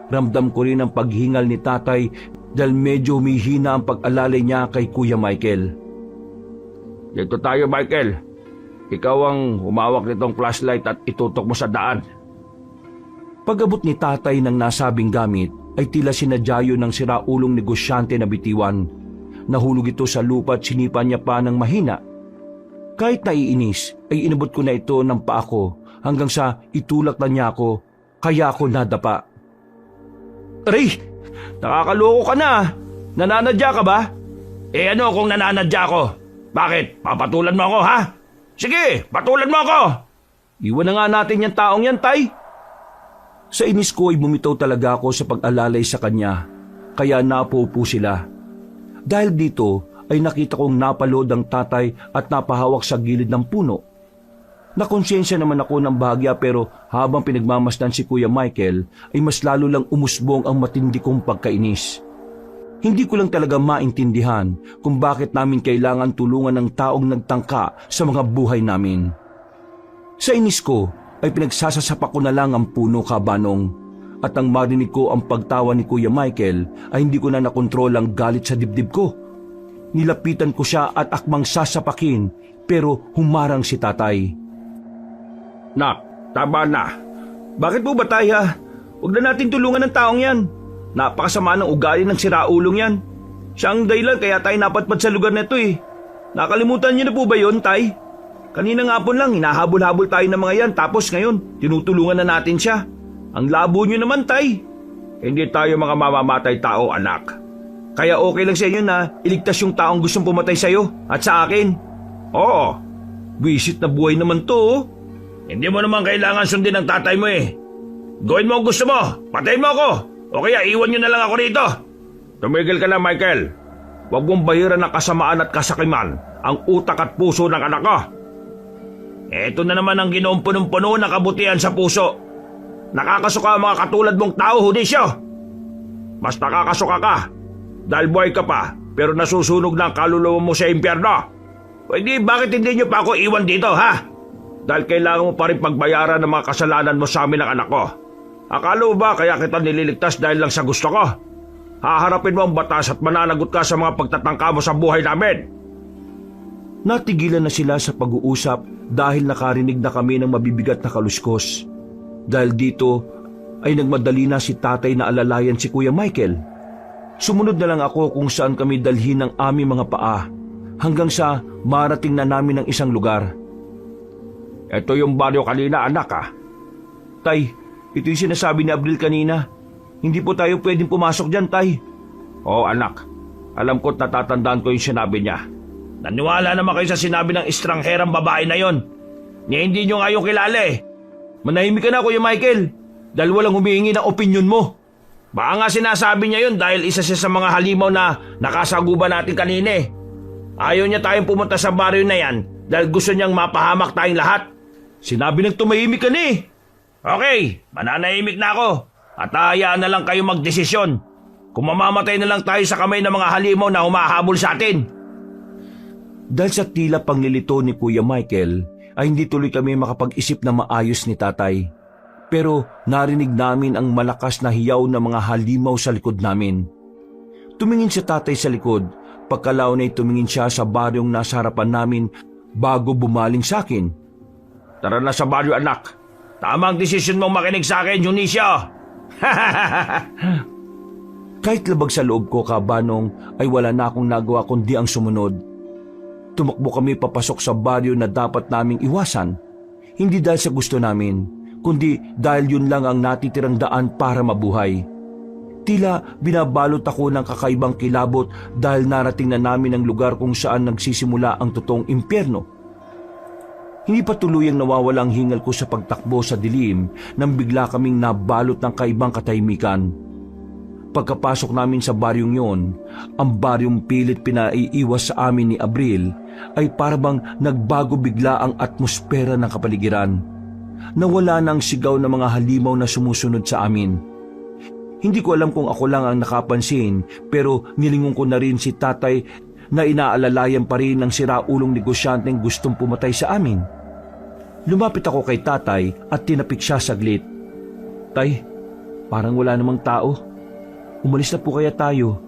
Ramdam ko rin ang paghingal ni tatay dahil medyo humihina ang pag-alalay niya kay Kuya Michael.
Dito tayo, Michael. Ikaw ang humawak nitong flashlight at itutok mo sa daan.
Pag-abot ni tatay ng nasabing gamit ay tila sinadyayo ng siraulong negosyante na bitiwan. Nahulog ito sa lupa at sinipa niya pa ng mahina. Kahit naiinis ay inabot ko na ito ng paa ko hanggang sa itulak na niya ako kaya ako nadapa. Aray! Nakakaloko ka na! Nananadya ka ba?
Ano kung nananadya ako? Bakit? Papatulan mo ako, ha? Sige, patulan mo ako!
Iwan na nga natin yung taong yan, tay. Sa inis ko ay bumitaw talaga ako sa pag-alalay sa kanya, kaya napaupo sila. Dahil dito ay nakita kong napalood ang tatay at napahawak sa gilid ng puno. Nakonsensya naman ako ng bahagya pero habang pinagmamasdan si Kuya Michael ay mas lalo lang umusbong ang matindi kong pagkainis. Hindi ko lang talaga maintindihan kung bakit namin kailangan tulungan ng taong nagtangka sa mga buhay namin. Sa inis ko ay pinagsasasapak ko na lang ang puno, Kabanong. At nang marinig ko ang pagtawa ni Kuya Michael ay hindi ko na nakontrol ang galit sa dibdib ko. Nilapitan ko siya at akmang sasapakin pero humarang si tatay.
Nak, tama na.
Bakit po ba tayo? Huwag na natin tulungan ng taong yan. Napakasama ng ugali ng siraulong yan. Siya ang dahilan kaya tayo napatpad sa lugar na ito eh. Nakalimutan niyo na po ba yun, tay? Kanina nga po lang, hinahabol-habol tayo ng mga yan tapos ngayon, tinutulungan na natin siya. Ang labo niyo naman, tay.
Hindi tayo mga mamamatay tao, anak.
Kaya okay lang sa inyo na iligtas yung taong gustong pumatay sa'yo at sa akin.
Oo,
Wisit na buhay naman to, oh.
hindi mo naman kailangan sundin ang tatay mo eh. Gawin mo ang gusto mo, patayin mo ako. O kaya iwan nyo na lang ako rito. Tumigil ka na, Michael. Huwag mong bahiran ng kasamaan at kasakiman ang utak at puso ng anak ko. Eto na naman ang ginoong punong-puno na kabutihan sa puso. Nakakasuka ang mga katulad mong tao, Judisyo. Mas nakakasuka ka dahil buhay ka pa pero nasusunog na ang kaluluwa mo sa impyerno. Pwede bakit hindi nyo pa ako iwan dito, ha? Dahil kailangan mo pa rin pagbayaran ng mga kasalanan mo sa amin ng anak ko. Akala mo ba kaya kita nililigtas dahil lang sa gusto ko? Haharapin mo ang batas at mananagot ka sa mga pagtatangka mo sa buhay namin.
Natigilan na sila sa pag-uusap dahil nakarinig na kami ng mabibigat na kaluskos. Dahil dito ay nagmadali na si tatay na alalayan si Kuya Michael. Sumunod na lang ako kung saan kami dalhin ng aming mga paa hanggang sa marating na namin ang isang lugar.
Ito yung baryo kanina, anak, ha?
Tay, ito yung sinasabi ni Abril kanina. Hindi po tayo pwedeng pumasok dyan, tay.
Oo, anak. Alam ko't natatandaan ko yung sinabi niya. Naniwala naman kayo sa sinabi ng estrangherang babae na yon. Niya hindi nyo nga yung kilala eh.
Manahimik ka na, Kuya Michael, dahil walang humihingi ng opinyon mo.
Baka nga sinasabi niya yun dahil isa siya sa mga halimaw na nakasaguban natin kanina eh. Ayaw niya tayong pumunta sa baryo na yan dahil gusto niyang mapahamak tayong lahat.
Sinabi ng tumahimik ka na eh.
Okay, mananahimik na ako at hayaan na lang kayo magdesisyon kung mamamatay na lang tayo sa kamay ng mga halimaw na humahabol sa atin.
Dahil sa tila panglilito ni Kuya Michael, ay hindi tuloy kami makapag-isip na maayos ni tatay. Pero narinig namin ang malakas na hiyaw ng mga halimaw sa likod namin. Tumingin si tatay sa likod, pagkalaw na tumingin siya sa baryong nasa harapan namin bago bumaling sa akin.
Tara na sa baryo, anak. Tama ang desisyon mong makinig sa akin, Junicio.
Kahit labag sa loob ko, Kabanong, ay wala na akong nagawa kundi ang sumunod. Tumakbo kami papasok sa baryo na dapat naming iwasan. Hindi dahil sa gusto namin, kundi dahil yun lang ang natitirang daan para mabuhay. Tila binabalot ako ng kakaibang kilabot dahil narating na namin ang lugar kung saan nagsisimula ang totoong impyerno. Hindi pa tuluyang nawawalang hingal ko sa pagtakbo sa dilim nang bigla kaming nabalot ng kaibang katahimikan. Pagkapasok namin sa baryong yon, ang baryong pilit pinaiiwas sa amin ni Abril ay parabang nagbago bigla ang atmosfera ng kapaligiran. Nawala na ang sigaw ng mga halimaw na sumusunod sa amin. Hindi ko alam kung ako lang ang nakapansin pero nilingon ko na rin si tatay na inaalalayan pa rin ng siraulong negosyanteng gustong pumatay sa amin. Lumapit ako kay tatay at tinapik siya saglit. Tay, parang wala namang tao. Umalis na po kaya tayo.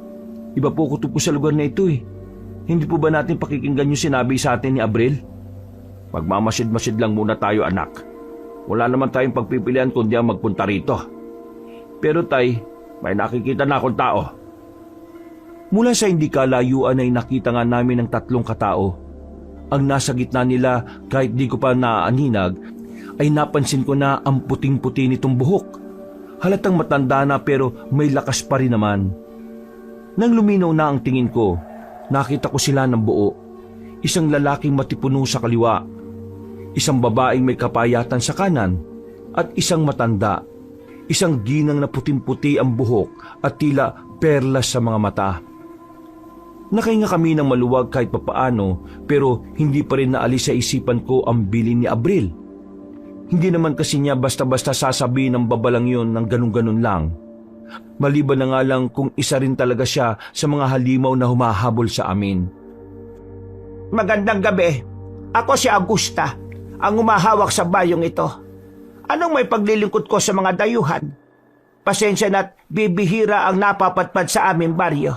Iba po ko tupo sa lugar na ito eh. Hindi po ba natin pakikinggan yung sinabi sa atin ni Abril?
Magmamasid-masid lang muna tayo, anak. Wala naman tayong pagpipilian kundi ang magpunta rito. Pero tay, may nakikita na akong tao.
Mula sa hindi kalayuan ay nakita nga namin ang 3 katao. Ang nasa gitna nila kahit di ko pa naaaninag ay napansin ko na ang puting-puti nitong buhok. Halatang matanda na pero may lakas pa rin naman. Nang luminaw na ang tingin ko, nakita ko sila ng buo. Isang lalaking matipuno sa kaliwa, isang babaeng may kapayatan sa kanan, at isang matanda. Isang ginang na puting-puti ang buhok at tila perlas sa mga mata. Nakahinga kami ng maluwag kahit papaano pero hindi pa rin naalis sa isipan ko ang bilin ni Abril. Hindi naman kasi niya basta-basta sasabihin ng babalang yun ng ganun-ganun lang. Maliban na nga lang kung isa rin talaga siya sa mga halimaw na humahabol sa amin.
Magandang gabi. Ako si Augusta, ang umahawak sa bayong ito. Anong may paglilingkod ko sa mga dayuhan? Pasensya na't bibihira ang napapatpad sa aming baryo.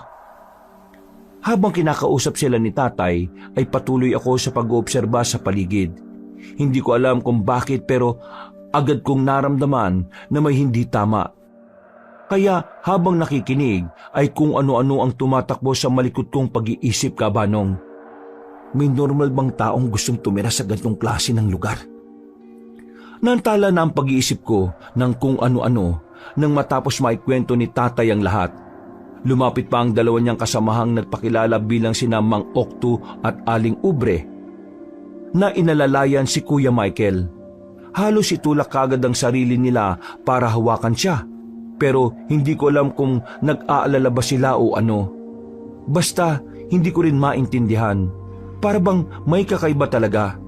Habang kinakausap sila ni tatay, ay patuloy ako sa pag-oobserba sa paligid. Hindi ko alam kung bakit pero agad kong naramdaman na may hindi tama. Kaya habang nakikinig ay kung ano-ano ang tumatakbo sa malikot kong pag-iisip, Kabanong. May normal bang taong gustong tumira sa ganitong klase ng lugar? Naantala na ang pag-iisip ko ng kung ano-ano nang matapos maikwento ni tatay ang lahat. Lumapit pa ang dalawa niyang kasamahang nagpakilala bilang sina Mang Oktu at Aling Ubre na inalalayan si Kuya Michael. Halos itulak kagad ang sarili nila para hawakan siya. Pero hindi ko alam kung nag-aalala ba sila o ano. Basta hindi ko rin maintindihan. Para bang may kakaiba talaga.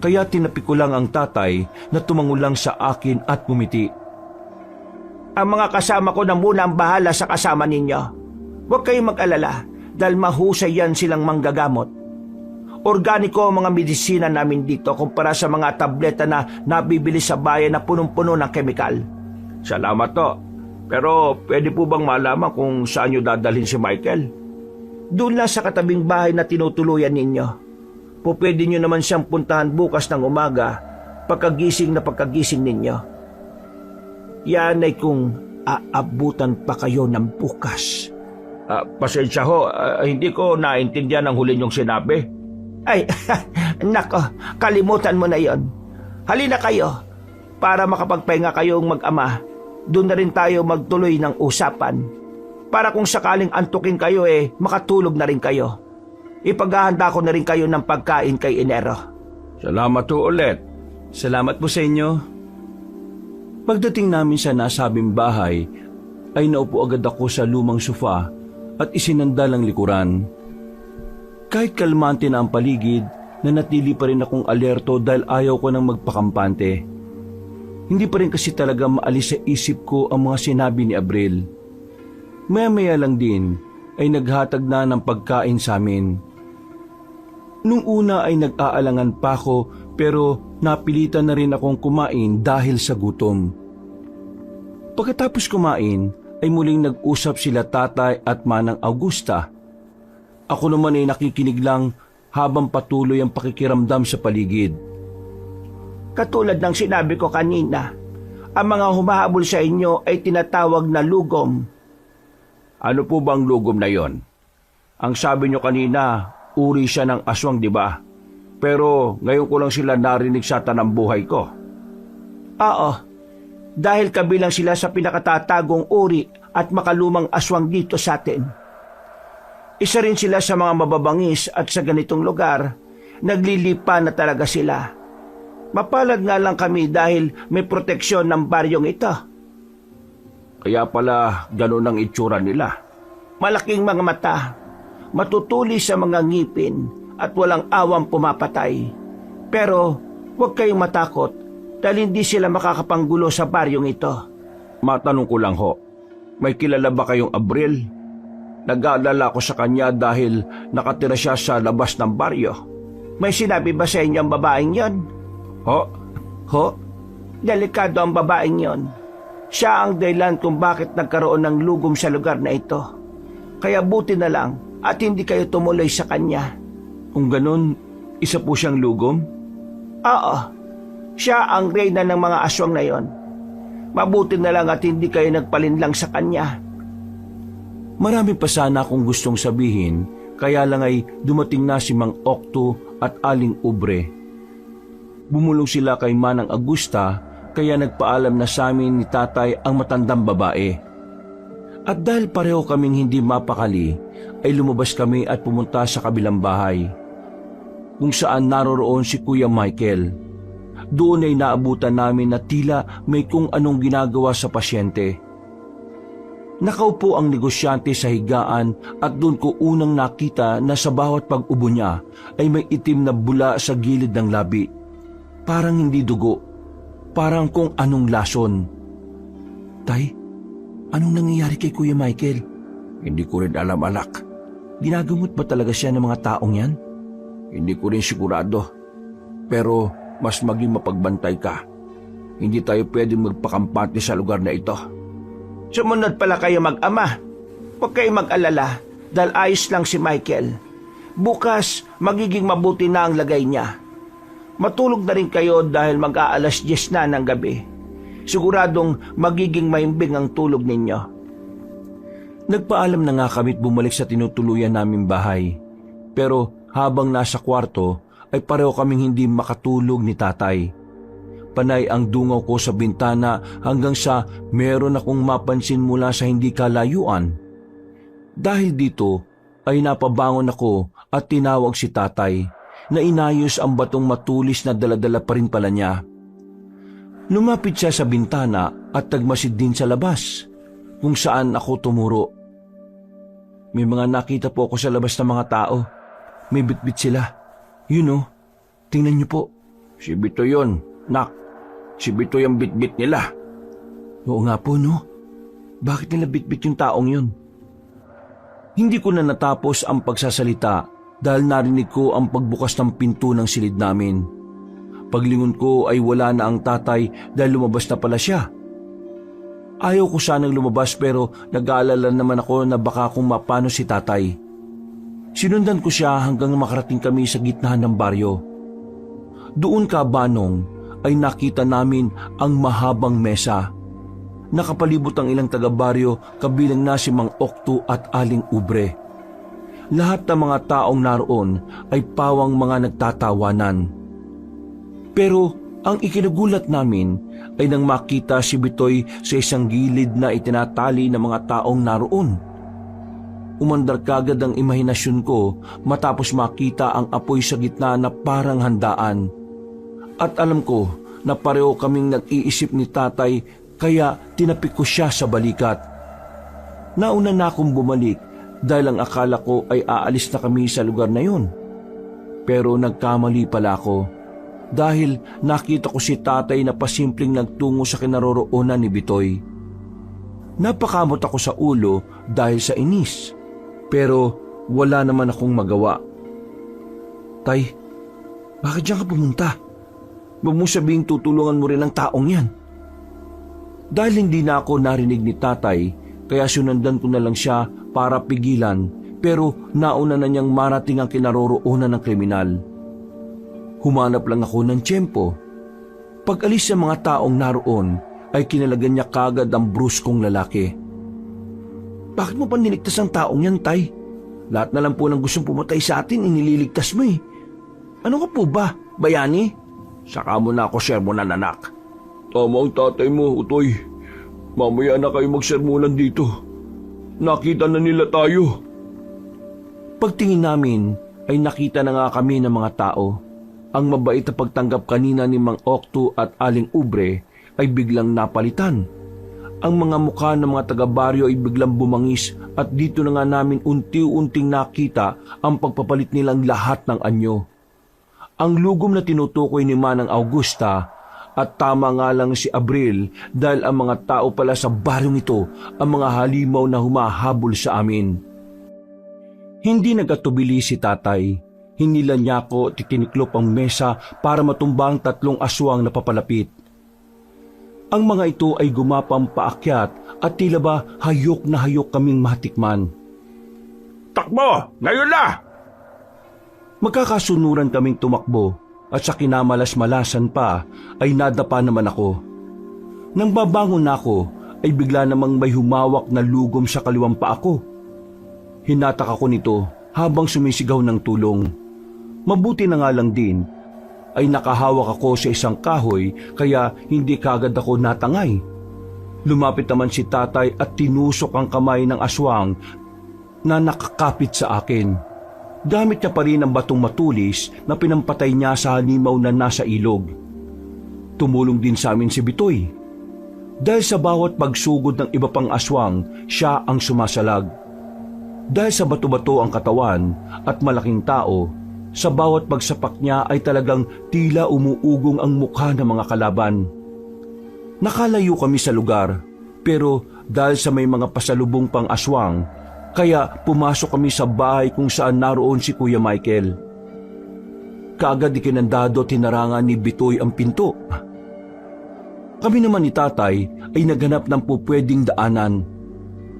Kaya tinapi ko lang ang tatay na tumango lang sa akin at pumiti.
Ang mga kasama ko na muna ang bahala sa kasama ninyo. Huwag kayong mag-alala dahil mahusay yan silang manggagamot. Organiko ang mga medisina namin dito kumpara sa mga tableta na nabibili sa bayan na punong-puno ng kemikal.
Salamat to. Pero pwede po bang malaman kung saan nyo dadalhin si Michael?
Doon lang sa katabing bahay na tinutuluyan ninyo. Pwede nyo naman siyang puntahan bukas ng umaga pagkagising ninyo. Yan ay kung aabutan pa kayo ng bukas.
Pasensya ho, hindi ko naintindihan ang huli niyong sinabi.
Ay, nako, kalimutan mo na yon. Halina kayo para makapagpahinga kayong mag-ama. Doon na rin tayo magtuloy ng usapan. Para kung sakaling antukin kayo makatulog na rin kayo. Ipaghahanda ko na rin kayo ng pagkain kay Enero.
Salamat po ulit.
Salamat po sa inyo. Pagdating namin sa nasabing bahay, ay naupo agad ako sa lumang sofa at isinandal ang likuran. Kahit kalmante na ang paligid, nanatili pa rin akong alerto dahil ayaw ko nang magpakampante. Hindi pa rin kasi talaga maalis sa isip ko ang mga sinabi ni Abril. Maya-maya lang din ay naghatag na ng pagkain sa amin. Nung una ay nag-aalangan pa ako pero napilitan na rin akong kumain dahil sa gutom. Pagkatapos kumain ay muling nag-usap sila tatay at manang Augusta. Ako naman ay nakikinig lang habang patuloy ang pakikiramdam sa paligid.
Katulad ng sinabi ko kanina, ang mga humahabol sa inyo ay tinatawag na lugom.
Ano po bang lugom na yon? Ang sabi nyo kanina, uri siya ng aswang, di ba? Pero ngayon ko lang sila narinig sa tanang buhay ko.
Oo, dahil kabilang sila sa pinakatatagong uri at makalumang aswang dito sa atin. Isa rin sila sa mga mababangis at sa ganitong lugar, naglilipa na talaga sila. Mapalad nga lang kami dahil may proteksyon ng baryong ito.
Kaya pala ganun ang itsura nila.
Malaking mga mata, matutulis sa mga ngipin at walang awang pumapatay. Pero huwag kayong matakot dahil hindi sila makakapanggulo sa baryong ito.
Matanong ko lang ho, may kilala ba kayong Abril? Nag-aalala ko sa kanya dahil nakatira siya sa labas ng baryo.
May sinabi ba sa inyo ang babaeng yon?
Ho?
Delikado ang babaeng yon. Siya ang dahilan kung bakit nagkaroon ng lugom sa lugar na ito. Kaya buti na lang at hindi kayo tumuloy sa kanya.
Kung ganun, isa po siyang lugom?
Oo, siya ang reyna ng mga aswang na yon. Mabuti na lang at hindi kayo nagpalinlang sa kanya.
Marami pa sana akong gustong sabihin, kaya lang ay dumating na si Mang Oktu at Aling Ubre. Bumulong sila kay Manang Augusta kaya nagpaalam na sa amin ni tatay ang matandang babae. At dahil pareho kaming hindi mapakali, ay lumabas kami at pumunta sa kabilang bahay, kung saan naroroon si Kuya Michael. Doon ay naabutan namin na tila may kung anong ginagawa sa pasyente. Nakaupo ang negosyante sa higaan at doon ko unang nakita na sa bawat pag-ubo niya ay may itim na bula sa gilid ng labi. Parang hindi dugo, parang kung anong lason. Tay, anong nangyayari kay Kuya Michael?
Hindi ko rin alam, anak.
Ginagamot ba talaga siya ng mga taong yan?
Hindi ko rin sigurado. Pero mas maging mapagbantay ka. hindi tayo pwedeng magpakampante sa lugar na ito.
Sumunod pala kayo mag-ama. Huwag kayong mag-alala dahil ayos lang si Michael. Bukas, magiging mabuti na ang lagay niya. Matulog na rin kayo dahil mag-aalas 10 na ng gabi. Siguradong magiging maimbing ang tulog ninyo.
Nagpaalam na nga kami't bumalik sa tinutuluyan naming bahay. Pero habang nasa kwarto ay pareho kaming hindi makatulog ni tatay. Panay ang dungaw ko sa bintana hanggang sa meron akong mapansin mula sa hindi kalayuan. Dahil dito ay napabangon ako at tinawag si tatay na inayos ang batong matulis na daladala pa rin pala niya. Lumapit siya sa bintana at tagmasid din sa labas kung saan ako tumuro. May mga nakita po ako sa labas ng mga tao. May bitbit sila. Yun tingnan niyo po.
Si Bitoy yun, nak. Si Bitoy ang bitbit nila.
Oo nga po, no? Bakit nila bitbit yung taong yun? Hindi ko na natapos ang pagsasalita dahil narinig ko ang pagbukas ng pinto ng silid namin. Paglingon ko ay wala na ang tatay dahil lumabas na pala siya. Ayaw ko sanang lumabas pero nag-aalala naman ako na baka kung mapano si tatay. Sinundan ko siya hanggang makarating kami sa gitnahan ng baryo. Doon kabanong ay nakita namin ang mahabang mesa. Nakapalibot ang ilang taga-baryo kabilang na si Mang Okto at Aling Ubre. Lahat ng mga taong naroon ay pawang mga nagtatawanan. Pero ang ikinagulat namin ay nang makita si Bitoy sa isang gilid na itinatali ng mga taong naroon. Umandar kagad ang imahinasyon ko matapos makita ang apoy sa gitna na parang handaan. At alam ko na pareho kaming nag-iisip ni tatay kaya tinapik ko siya sa balikat. Nauna na akong bumalik dahil ang akala ko ay aalis na kami sa lugar na yun. Pero nagkamali pala ako dahil nakita ko si tatay na pasimpleng nagtungo sa kinaroroonan ni Bitoy. Napakamot ako sa ulo dahil sa inis. Pero wala naman akong magawa. Tay, bakit diyan ka pumunta? Huwag mo sabihing tutulungan mo rin ang taong yan. Dahil hindi na ako narinig ni tatay, kaya sunundan ko na lang siya para pigilan, pero nauna na niyang marating ang kinaroroonan ng kriminal. Humanap lang ako ng tiyempo. Pag alis sa mga taong naroon, ay kinalagan niya kagad ang bruskong lalaki. Bakit mo pa niligtas ang taong yan, tay? Lahat na lang po ng gustong pumatay sa atin, inililigtas mo eh. Ano ka po ba, bayani?
Saka mo na ako sermonan, anak. Tama ang tatay mo, Utoy. Mamaya na kayo magsermonan dito. Nakita na nila tayo.
Pagtingin namin ay nakita na nga kami ng mga tao. Ang mabait na pagtanggap kanina ni Mang Okto at Aling Ubre ay biglang napalitan. Ang mga mukha ng mga taga-baryo ay biglang bumangis at dito na nga namin unti-unting nakita ang pagpapalit nilang lahat ng anyo. Ang lugom na tinutukoy ni Manang Augusta at tama nga lang si Abril dahil ang mga tao pala sa baryong ito ang mga halimaw na humahabol sa amin. Hindi nagatubili si tatay. Hinila niya ako at tiniklop ang mesa para matumba ang 3 aswang na papalapit. Ang mga ito ay gumapang paakyat at tila ba hayok na hayok kaming matikman.
Takbo! Ngayon na!
Magkakasunuran kaming tumakbo at sa kinamalas-malasan pa ay nadapa naman ako. Nang babangon na ako ay bigla namang may humawak na lugom sa kaliwang paa ko. Hinatak ako nito habang sumisigaw ng tulong. Mabuti na nga lang din ay nakahawak ako sa isang kahoy kaya hindi kagad ako natangay. Lumapit naman si tatay at tinusok ang kamay ng aswang na nakakapit sa akin. Gamit niya pa rin ang batong matulis na pinampatay niya sa halimaw na nasa ilog. Tumulong din sa amin si Bitoy. Dahil sa bawat pagsugod ng iba pang aswang, siya ang sumasalag. Dahil sa bato-bato ang katawan at malaking tao, sa bawat pagsapak niya ay talagang tila umuugong ang mukha ng mga kalaban. Nakalayo kami sa lugar, pero dahil sa may mga pasalubong pang aswang, kaya pumasok kami sa bahay kung saan naroon si Kuya Michael. Kaagad ikinandado tinarangan ni Bitoy ang pinto. Kami naman ni tatay ay naghanap ng pupwedeng daanan.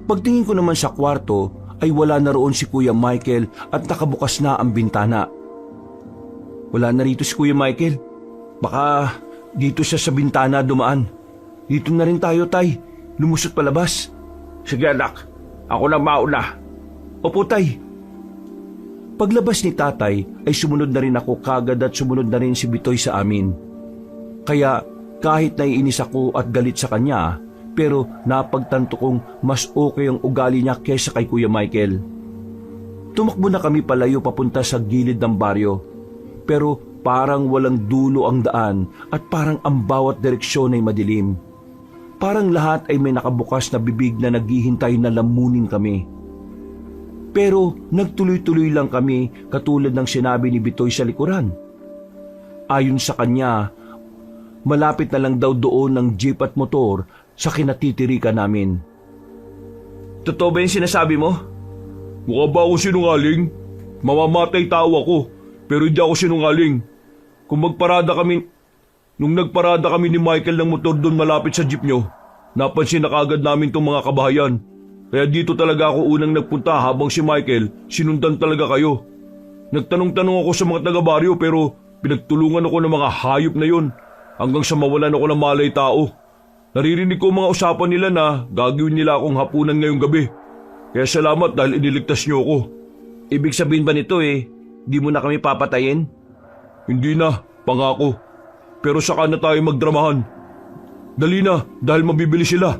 Pagtingin ko naman sa kwarto ay wala na roon si Kuya Michael at nakabukas na ang bintana. Wala na rito si Kuya Michael. Baka dito siya sa bintana dumaan. Dito na rin tayo, tay. Lumusot palabas.
Sige anak, ako na mauna.
Opo, tay. Paglabas ni tatay ay sumunod na rin ako kagad at sumunod na rin si Bitoy sa amin. Kaya kahit naiinis ako at galit sa kanya, pero napagtanto kong mas okay ang ugali niya kaysa kay Kuya Michael. Tumakbo na kami palayo papunta sa gilid ng baryo, pero parang walang dulo ang daan at parang ang bawat direksyon ay madilim. Parang lahat ay may nakabukas na bibig na naghihintay na lamunin kami. Pero nagtuloy-tuloy lang kami katulad ng sinabi ni Bitoy sa likuran. Ayon sa kanya, malapit na lang daw doon ng jeep at motor sa kinatitirikan namin.
Totoo ba yung sinasabi mo? Mukha ba ako sinungaling? Mamamatay tao ako, pero hindi ako sinungaling. Nung nagparada kami ni Michael ng motor doon malapit sa jeep nyo, napansin na kagad namin tong mga kabahayan. Kaya dito talaga ako unang nagpunta habang si Michael sinundan talaga kayo. Nagtanong-tanong ako sa mga taga-baryo pero pinagtulungan ako ng mga hayop na yun hanggang sa mawalan ako ng malay tao. Naririnig ko mga usapan nila na gagawin nila akong hapunan ngayong gabi. Kaya salamat dahil iniligtas niyo ako.
Ibig sabihin ba nito di mo na kami papatayin?
Hindi na, pangako. Pero saka na tayo magdramahan. Dali na dahil mabibili sila.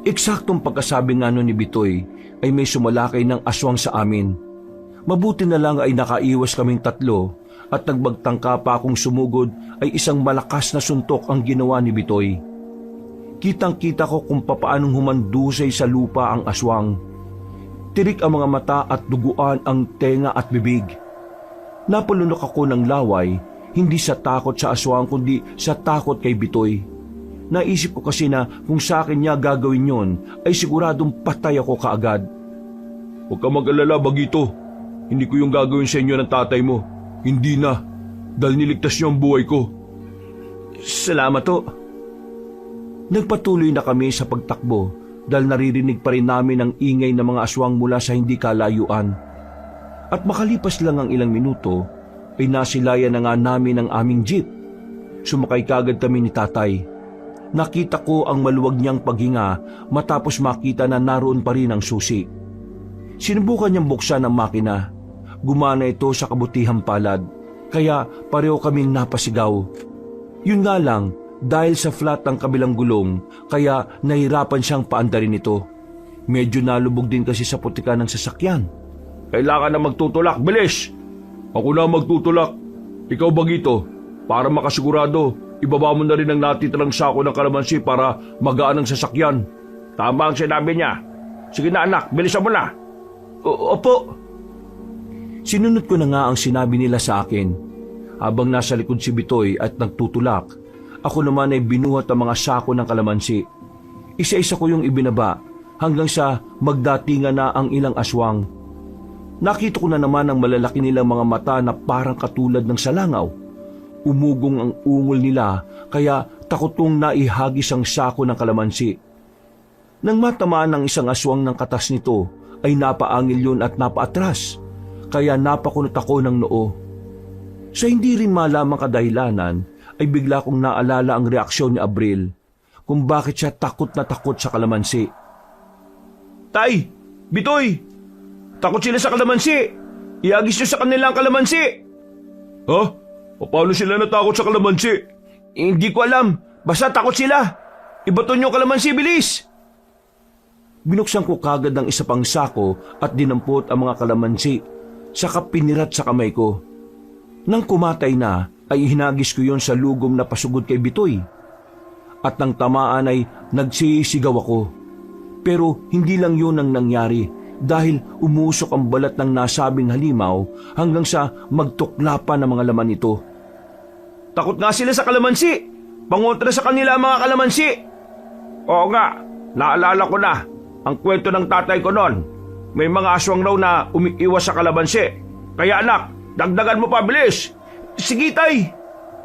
Eksaktong pagkasabi nga nun ni Bitoy ay may sumalakay ng aswang sa amin. Mabuti na lang ay nakaiwas kaming tatlo at nagbagtangka pa akong sumugod ay isang malakas na suntok ang ginawa ni Bitoy. Kitang-kita ko kung papaanong humandusay sa lupa ang aswang. Tirik ang mga mata at duguan ang tenga at bibig. Napalunok ako ng laway, hindi sa takot sa aswang kundi sa takot kay Bitoy. Naisip ko kasi na kung sa akin niya gagawin yon, ay siguradong patay ako kaagad.
Huwag ka mag-alala, Bagito. Hindi ko yung gagawin sa inyo ng tatay mo. Hindi na, dahil niligtas niyo ang buhay ko.
Salamat to. Nagpatuloy na kami sa pagtakbo dahil naririnig pa rin namin ang ingay ng mga aswang mula sa hindi kalayuan. At makalipas lang ang ilang minuto, ay nasilayan na nga namin ang aming jeep. Sumakay kagad kami ni tatay. Nakita ko ang maluwag niyang paghinga matapos makita na naroon pa rin ang susi. Sinubukan niyang buksan ang makina. Gumana ito sa kabutihang palad, kaya pareho kaming napasigaw. Yun nga lang, dahil sa flat ang kabilang gulong, kaya nahirapan siyang paandarin ito. Medyo nalubog din kasi sa putika ng sasakyan.
Kailangan na magtutulak, bilis! Ako na magtutulak. Ikaw, Bagito, para makasigurado, ibaba mo na rin ang natitirang sako ng kalamansi para magaan ang sasakyan. Tama ang sinabi niya. Sige na anak, bilisan mo na.
Opo. Sinunod ko na nga ang sinabi nila sa akin. Habang nasa likod si Bitoy at nagtutulak, ako naman ay binuhat ang mga sako ng kalamansi. Isa-isa ko yung ibinaba hanggang sa magdatingan na ang ilang aswang. Nakita ko na naman ang malalaki nilang mga mata na parang katulad ng salangaw. Umugong ang ungol nila kaya takotong naihagis ang sako ng kalamansi. Nang matamaan ng isang aswang ng katas nito ay napaangil yun at napaatras, kaya napakunot ako ng noo. Sa hindi rin malamang kadahilanan ay bigla kong naalala ang reaksyon ni Abril kung bakit siya takot na takot sa kalamansi.
Tay! Bitoy! Takot sila sa kalamansi! Iagis nyo sa kanilang kalamansi! Ha? Paano sila natakot sa kalamansi?
Hindi ko alam. Basta takot sila. Ibaton nyo kalamansi, bilis! Binuksan ko kagad ang isa pang sako at dinampot ang mga kalamansi, saka pinirat sa kamay ko. Nang kumatay na, ay hinagis ko yon sa lugom na pasugod kay Bitoy. At nang tamaan ay nagsisigaw ako. Pero hindi lang yun ang nangyari dahil umusok ang balat ng nasabing halimaw hanggang sa magtuklapan ang mga laman nito.
Takot nga sila sa kalamansi! Pangontra sa kanila ang mga kalamansi! Oo nga, naalala ko na ang kwento ng tatay ko noon. May mga aswang raw na umiiwas sa kalamansi. Kaya anak, dagdagan mo pa, bilis!
Sige tay!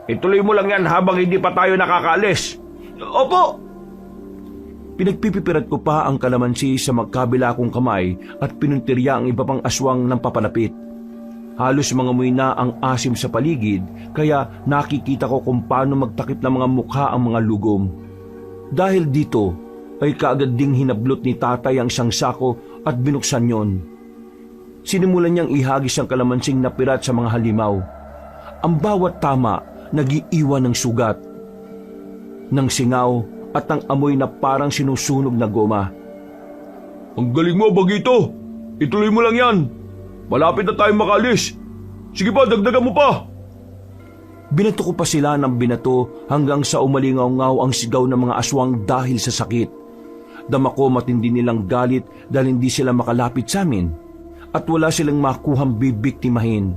Ituloy mo lang yan habang hindi pa tayo nakakaalis.
Opo!
Pinagpipipirat ko pa ang kalamansi sa magkabila kong kamay at pinuntirya ang iba pang aswang ng papalapit. Halos mangamoy na ang asim sa paligid kaya nakikita ko kung paano magtakip ng mga mukha ang mga lugom. Dahil dito ay kaagad ding hinablot ni tatay ang isang sako at binuksan yon. Sinimulan niyang ihagis ang kalamansing napirat sa mga halimaw. Ang bawat tama nag-iiwan ng sugat, ng singaw at ng amoy na parang sinusunog na goma.
Ang galing mo, Bagito! Ituloy mo lang yan! Malapit na tayong makalis! Sige pa, dagdagan mo pa!
Binato ko pa sila ng binato hanggang sa umalingaw-ngaw ang sigaw ng mga aswang dahil sa sakit. Dama ko matindi nilang galit dahil hindi sila makalapit sa amin at wala silang makuhang bibiktimahin.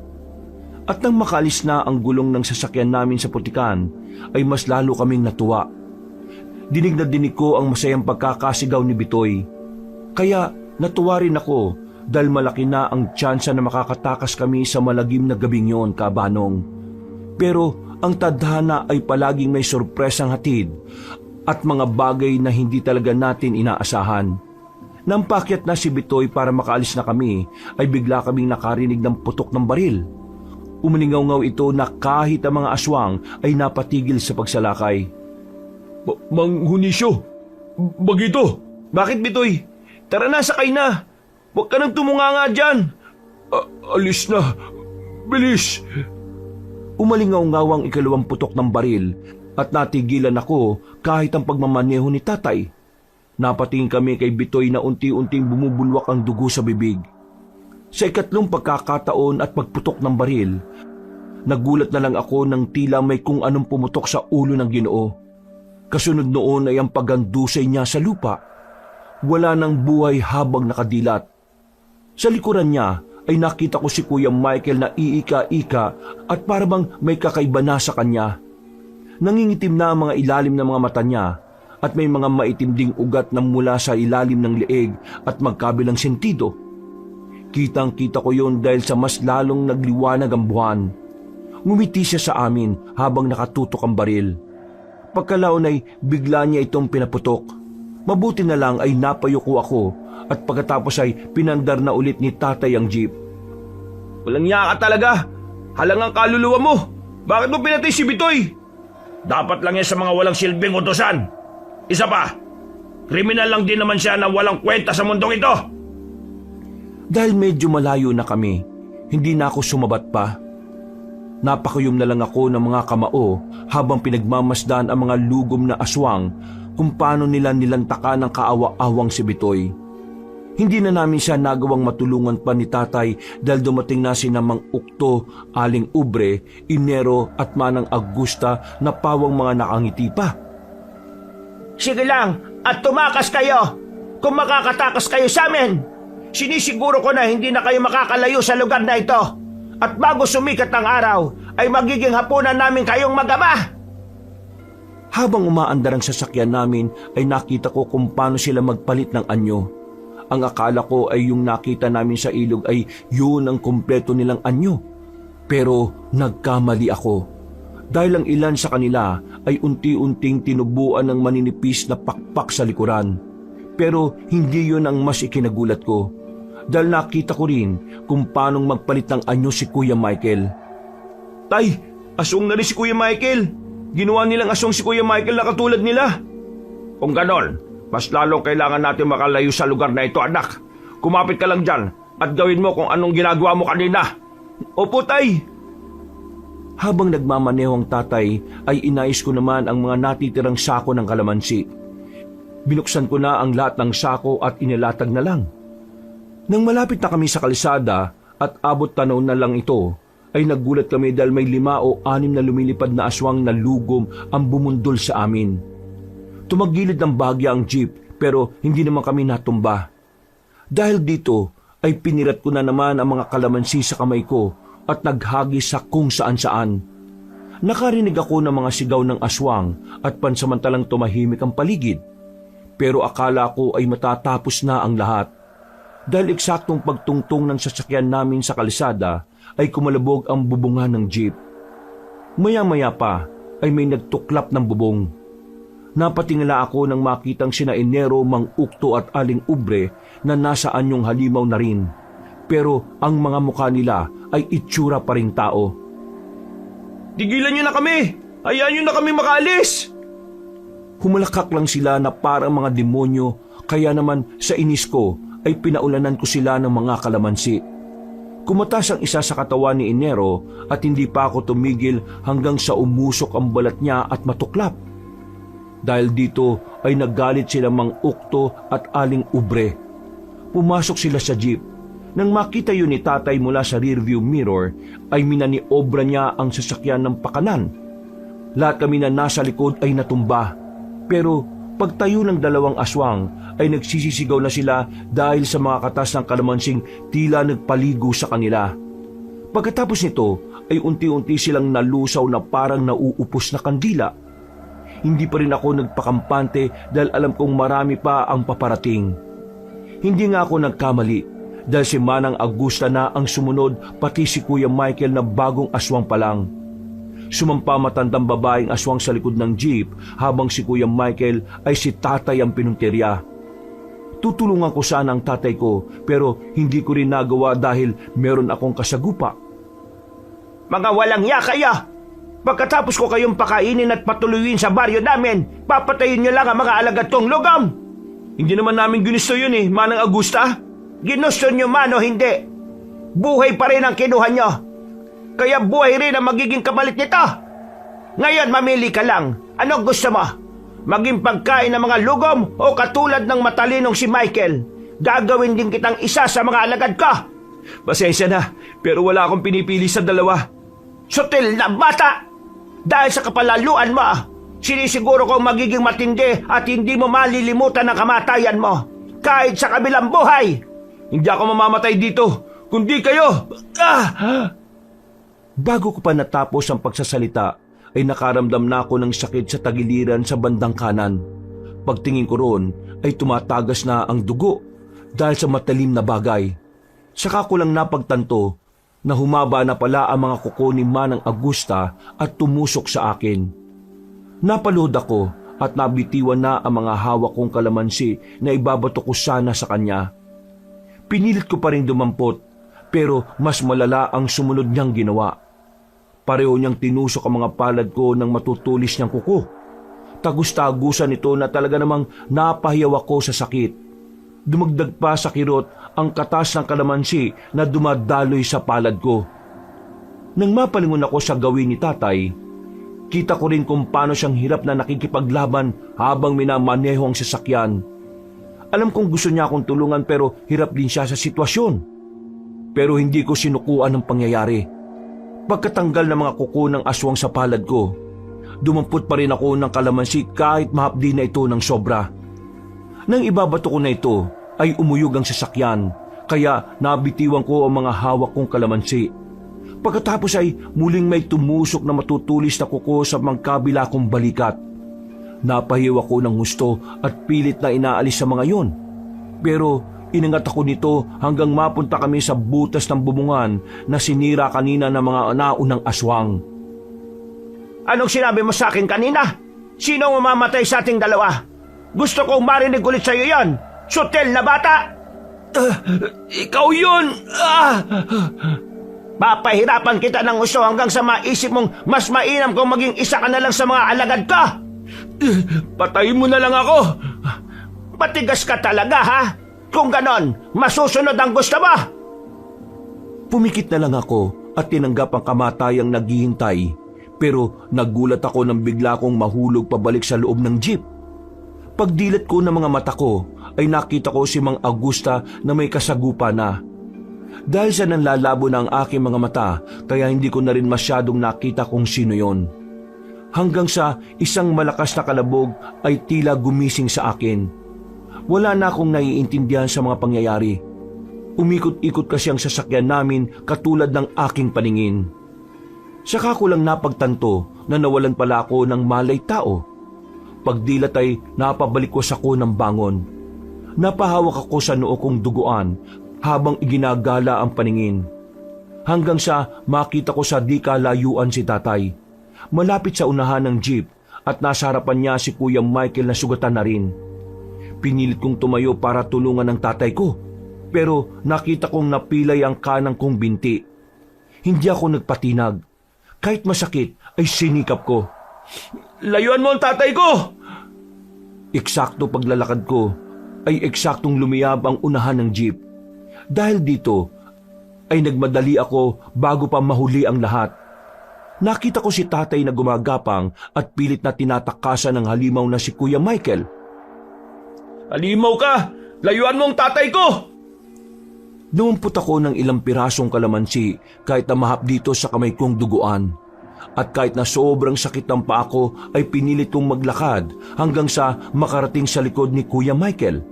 At nang makalis na ang gulong ng sasakyan namin sa putikan, ay mas lalo kaming natuwa. Dinig na dinig ko ang masayang pagkakasigaw ni Bitoy. Kaya natuwa rin ako dahil malaki na ang tsansa na makakatakas kami sa malagim na gabing yon, Kabanong. Pero ang tadhana ay palaging may sorpresang hatid at mga bagay na hindi talaga natin inaasahan. Nang pakyat na si Bitoy para makaalis na kami, ay bigla kaming nakarinig ng putok ng baril. Umalingaw-ngaw ito na kahit ang mga aswang ay napatigil sa pagsalakay.
Mang Hunisyo! Bagito!
Bakit, Bitoy? Tara na, sakay na! Huwag ka nang tumunganga dyan!
Alis na! Bilis!
Umalingaw-ngaw ang ikalawang putok ng baril at natigilan ako kahit ang pagmamaneho ni tatay. Napatingin kami kay Bitoy na unti-unting bumubulwak ang dugo sa bibig. Sa ikatlong pagkakataon at pagputok ng baril, nagulat na lang ako nang tila may kung anong pumutok sa ulo ng Ginoo. Kasunod noon ay ang pagandusay niya sa lupa. Wala nang buhay habang nakadilat. Sa likuran niya ay nakita ko si Kuya Michael na iika-ika at parang may kakaiba na sa kanya. Nangingitim na ang mga ilalim ng mga mata niya at may mga maitim ding ugat na mula sa ilalim ng leeg at magkabilang sentido. Kitang-kita ko yon dahil sa mas lalong nagliwanag ang buwan. Ngumiti siya sa amin habang nakatutok ang baril. Pagkalaon ay bigla niya itong pinaputok. Mabuti na lang ay napayuko ako at pagkatapos ay pinandar na ulit ni tatay ang jeep.
Walang niya ka talaga! Halang ang kaluluwa mo! Bakit mo pinatay si Bitoy? Dapat lang yan sa mga walang silbing utusan. Isa pa, kriminal lang din naman siya na walang kwenta sa mundong ito.
Dahil medyo malayo na kami, hindi na ako sumabat pa. Napakuyom na lang ako ng mga kamao habang pinagmamasdan ang mga lugom na aswang kung paano nila nilantaka ng kaawa-awang si Bitoy. Hindi na namin siya nagawang matulungan pa ni tatay dahil dumating na sina Mang Ukto, Aling Ubre, Inero at Manang Augusta na pawang mga nakangiti pa.
Sige lang, at tumakas kayo kung makakatakas kayo sa amin. Sinisiguro ko na hindi na kayo makakalayo sa lugar na ito. At bago sumikat ang araw, ay magiging hapunan namin kayong mag-ama.
Habang umaandar ang sasakyan namin, ay nakita ko kung paano sila magpalit ng anyo. Ang akala ko ay yung nakita namin sa ilog ay yun ang kumpleto nilang anyo. Pero nagkamali ako. Dahil ang ilan sa kanila ay unti-unting tinubuan ng maninipis na pakpak sa likuran. Pero hindi yun ang mas ikinagulat ko. Dahil nakita ko rin kung paanong magpalit ng anyo si Kuya Michael.
Tay, aswang na rin si Kuya Michael. Ginawa nilang aswang si Kuya Michael na katulad nila. Kung ganon, mas lalong kailangan natin makalayo sa lugar na ito, anak. Kumapit ka lang dyan at gawin mo kung anong ginagawa mo kanina.
Opo, tay.
Habang nagmamaneho ang tatay, ay inayos ko naman ang mga natitirang sako ng kalamansi. Binuksan ko na ang lahat ng sako at inilatag na lang. Nang malapit na kami sa kalsada at abot tanaw na lang ito, ay nagulat kami dahil may 5 o 6 na lumilipad na aswang na lugom ang bumundol sa amin. Tumagilid ng bahagya ang jeep pero hindi naman kami natumba. Dahil dito ay pinirat ko na naman ang mga kalamansi sa kamay ko at naghagis sa kung saan-saan. Nakarinig ako ng mga sigaw ng aswang at pansamantalang tumahimik ang paligid. Pero akala ko ay matatapos na ang lahat. Dahil eksaktong pagtungtong ng sasakyan namin sa kalsada ay kumalabog ang bubungan ng jeep. Maya-maya pa ay may nagtuklap ng bubong. Napatingala ako nang makitang sina Enero, Mang Ukto at Aling Ubre na nasa anyong halimaw na rin. Pero ang mga mukha nila ay itsura pa ring tao.
Tigilan niyo na kami! Hayaan niyo na kami makaalis!
Humalakak lang sila na parang mga demonyo, kaya naman sa inis ko ay pinaulanan ko sila ng mga kalamansi. Kumatas ang isa sa katawan ni Enero at hindi pa ako tumigil hanggang sa umusok ang balat niya at matuklap. Dahil dito ay naggalit sila Mang Ukto at Aling Ubre. Pumasok sila sa jeep. Nang makita yun ni tatay mula sa rearview mirror, ay minaniobra niya ang sasakyan ng pakanan. Lahat kami na nasa likod ay natumba. Pero pagtayo ng dalawang aswang ay nagsisisigaw na sila dahil sa mga katas ng kalamansing tila nagpaligo sa kanila. Pagkatapos nito ay unti-unti silang nalusaw na parang nauupos na kandila. Hindi pa rin ako nagpakampante dahil alam kong marami pa ang paparating. Hindi nga ako nagkamali dahil si Manang Augusta na ang sumunod, pati si Kuya Michael na bagong aswang pa lang. Sumampa matandang babaeng aswang sa likod ng jeep habang si Kuya Michael ay si tatay ang pinuntirya. Tutulungan ko sana ang tatay ko pero hindi ko rin nagawa dahil meron akong kasagupa.
Mga walang ya kayo! Pagkatapos ko kayong pakainin at patuluyin sa baryo namin, papatayin niyo lang ang mga alagad kong lugam! Hindi naman namin ginusto yun Manang Augusta. Ginusto niyo man o hindi, buhay pa rin ang kinuha niyo. Kaya buhay rin ang magiging kapalit nito. Ngayon mamili ka lang, ano gusto mo? Maging pagkain ng mga lugom o katulad ng matalinong si Michael? Gagawin din kitang isa sa mga alagad ko.
Pasensya na, pero wala akong pinipili sa dalawa.
Sutil na bata! Dahil sa kapalaluan mo, sinisiguro kong magiging matindi at hindi mo malilimutan ang kamatayan mo. Kahit sa kabilang buhay.
Hindi ako mamamatay dito, kundi kayo! Bago ko pa natapos ang pagsasalita, ay nakaramdam na ako ng sakit sa tagiliran sa bandang kanan. Pagtingin ko roon, ay tumatagas na ang dugo dahil sa matalim na bagay. Saka ko lang napagtanto na humaba na pala ang mga kuko ni Manang Augusta at tumusok sa akin. Napaluhod ako at nabitiwan na ang mga hawak kong kalamansi na ibabato ko sana sa kanya. Pinilit ko pa rin dumampot, pero mas malala ang sumunod niyang ginawa. Pareho niyang tinusok ang mga palad ko ng matutulis niyang kuko. Tagus-tagusan ito na talaga namang napahiyaw ako sa sakit. Dumagdag pa sa kirot ang katas ng kalamansi na dumadaloy sa palad ko. Nang mapalingon ako sa gawin ni tatay, kita ko rin kung paano siyang hirap na nakikipaglaban habang minamaneho ang sasakyan. Alam kong gusto niya akong tulungan pero hirap din siya sa sitwasyon. Pero hindi ko sinukuan ang pangyayari. Pagkatanggal ng mga kuko ng aswang sa palad ko, dumampot pa rin ako ng kalamansi kahit mahapdi na ito ng sobra. Nang ibabato ko na ito, ay umuyog ang sasakyan, kaya nabitiwan ko ang mga hawak kong kalamansi. Pagkatapos ay muling may tumusok na matutulis na kuko sa magkabila kong balikat. Napahiw ako ng husto at pilit na inaalis sa mga yon. Pero inangat ako nito hanggang mapunta kami sa butas ng bubungan na sinira kanina ng mga naunang aswang.
Anong sinabi mo sa akin kanina? Sino ang mamamatay sa ating dalawa? Gusto kong marinig ulit sa'yo yon, sutil na bata!
Ikaw yun!
Papahirapan kita ng gusto hanggang sa maisip mong mas mainam kung maging isa ka na lang sa mga alagad ka!
Patayin mo na lang ako!
Matigas ka talaga, ha? Kung ganon, masusunod ang gusto mo!
Pumikit na lang ako at tinanggap ang kamatayang naghihintay, pero nagulat ako nang bigla kong mahulog pabalik sa loob ng jeep. Pagdilat ko ng mga mata ko, ay nakita ko si Mang Augusta na may kasagupa na. Dahil sa nanlalabo na ang aking mga mata, kaya hindi ko na rin masyadong nakita kung sino yon. Hanggang sa isang malakas na kalabog ay tila gumising sa akin. Wala na akong naiintindihan sa mga pangyayari. Umikot-ikot kasi ang sasakyan namin katulad ng aking paningin. Saka ko lang napagtanto na nawalan pala ako ng malay tao. Pagdilat ay napabalik ko sa ko ng bangon. Napahawak ako sa noo kong duguan habang iginagala ang paningin. Hanggang sa makita ko sa di kalayuan si tatay. malapit sa unahan ng jeep at nasa harapan niya si Kuya Michael na sugatan na rin. Pinilit kong tumayo para tulungan ng tatay ko, pero nakita kong napilay ang kanang kong binti. Hindi ako nagpatinag. Kahit masakit ay sinikap ko.
Layuan mo ang tatay ko!
Eksakto paglalakad ko ay eksaktong lumiyab ang unahan ng jeep. Dahil dito ay nagmadali ako bago pa mahuli ang lahat. Nakita ko si tatay na gumagapang at pilit na tinatakasan ng halimaw na si Kuya Michael.
Halimaw ka! Layuan mo ang tatay ko!
Nuumpot ako ng ilang pirasong kalamansi kahit na mahap dito sa kamay kong duguan. At kahit na sobrang sakit ng paa ko ay pinilit kong maglakad hanggang sa makarating sa likod ni Kuya Michael.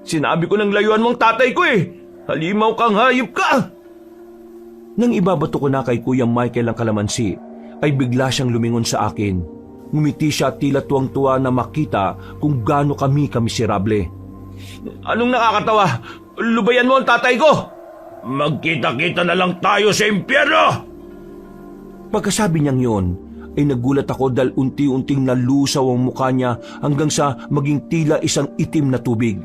Sinabi ko ng layuan mo ang tatay ko eh! Halimaw kang hayop ka!
Nang ibabato ko na kay Kuya Michael ang kalamansi, ay bigla siyang lumingon sa akin. Ngumiti siya at tila tuwang-tuwa na makita kung gaano kami kamiserable.
Anong nakakatawa? Lubayan mo ang tatay ko! Magkita-kita na lang tayo sa impyerno!
Pagkasabi niyang yon, ay nagulat ako dahil unti-unting nalusaw ang mukha niya hanggang sa maging tila isang itim na tubig.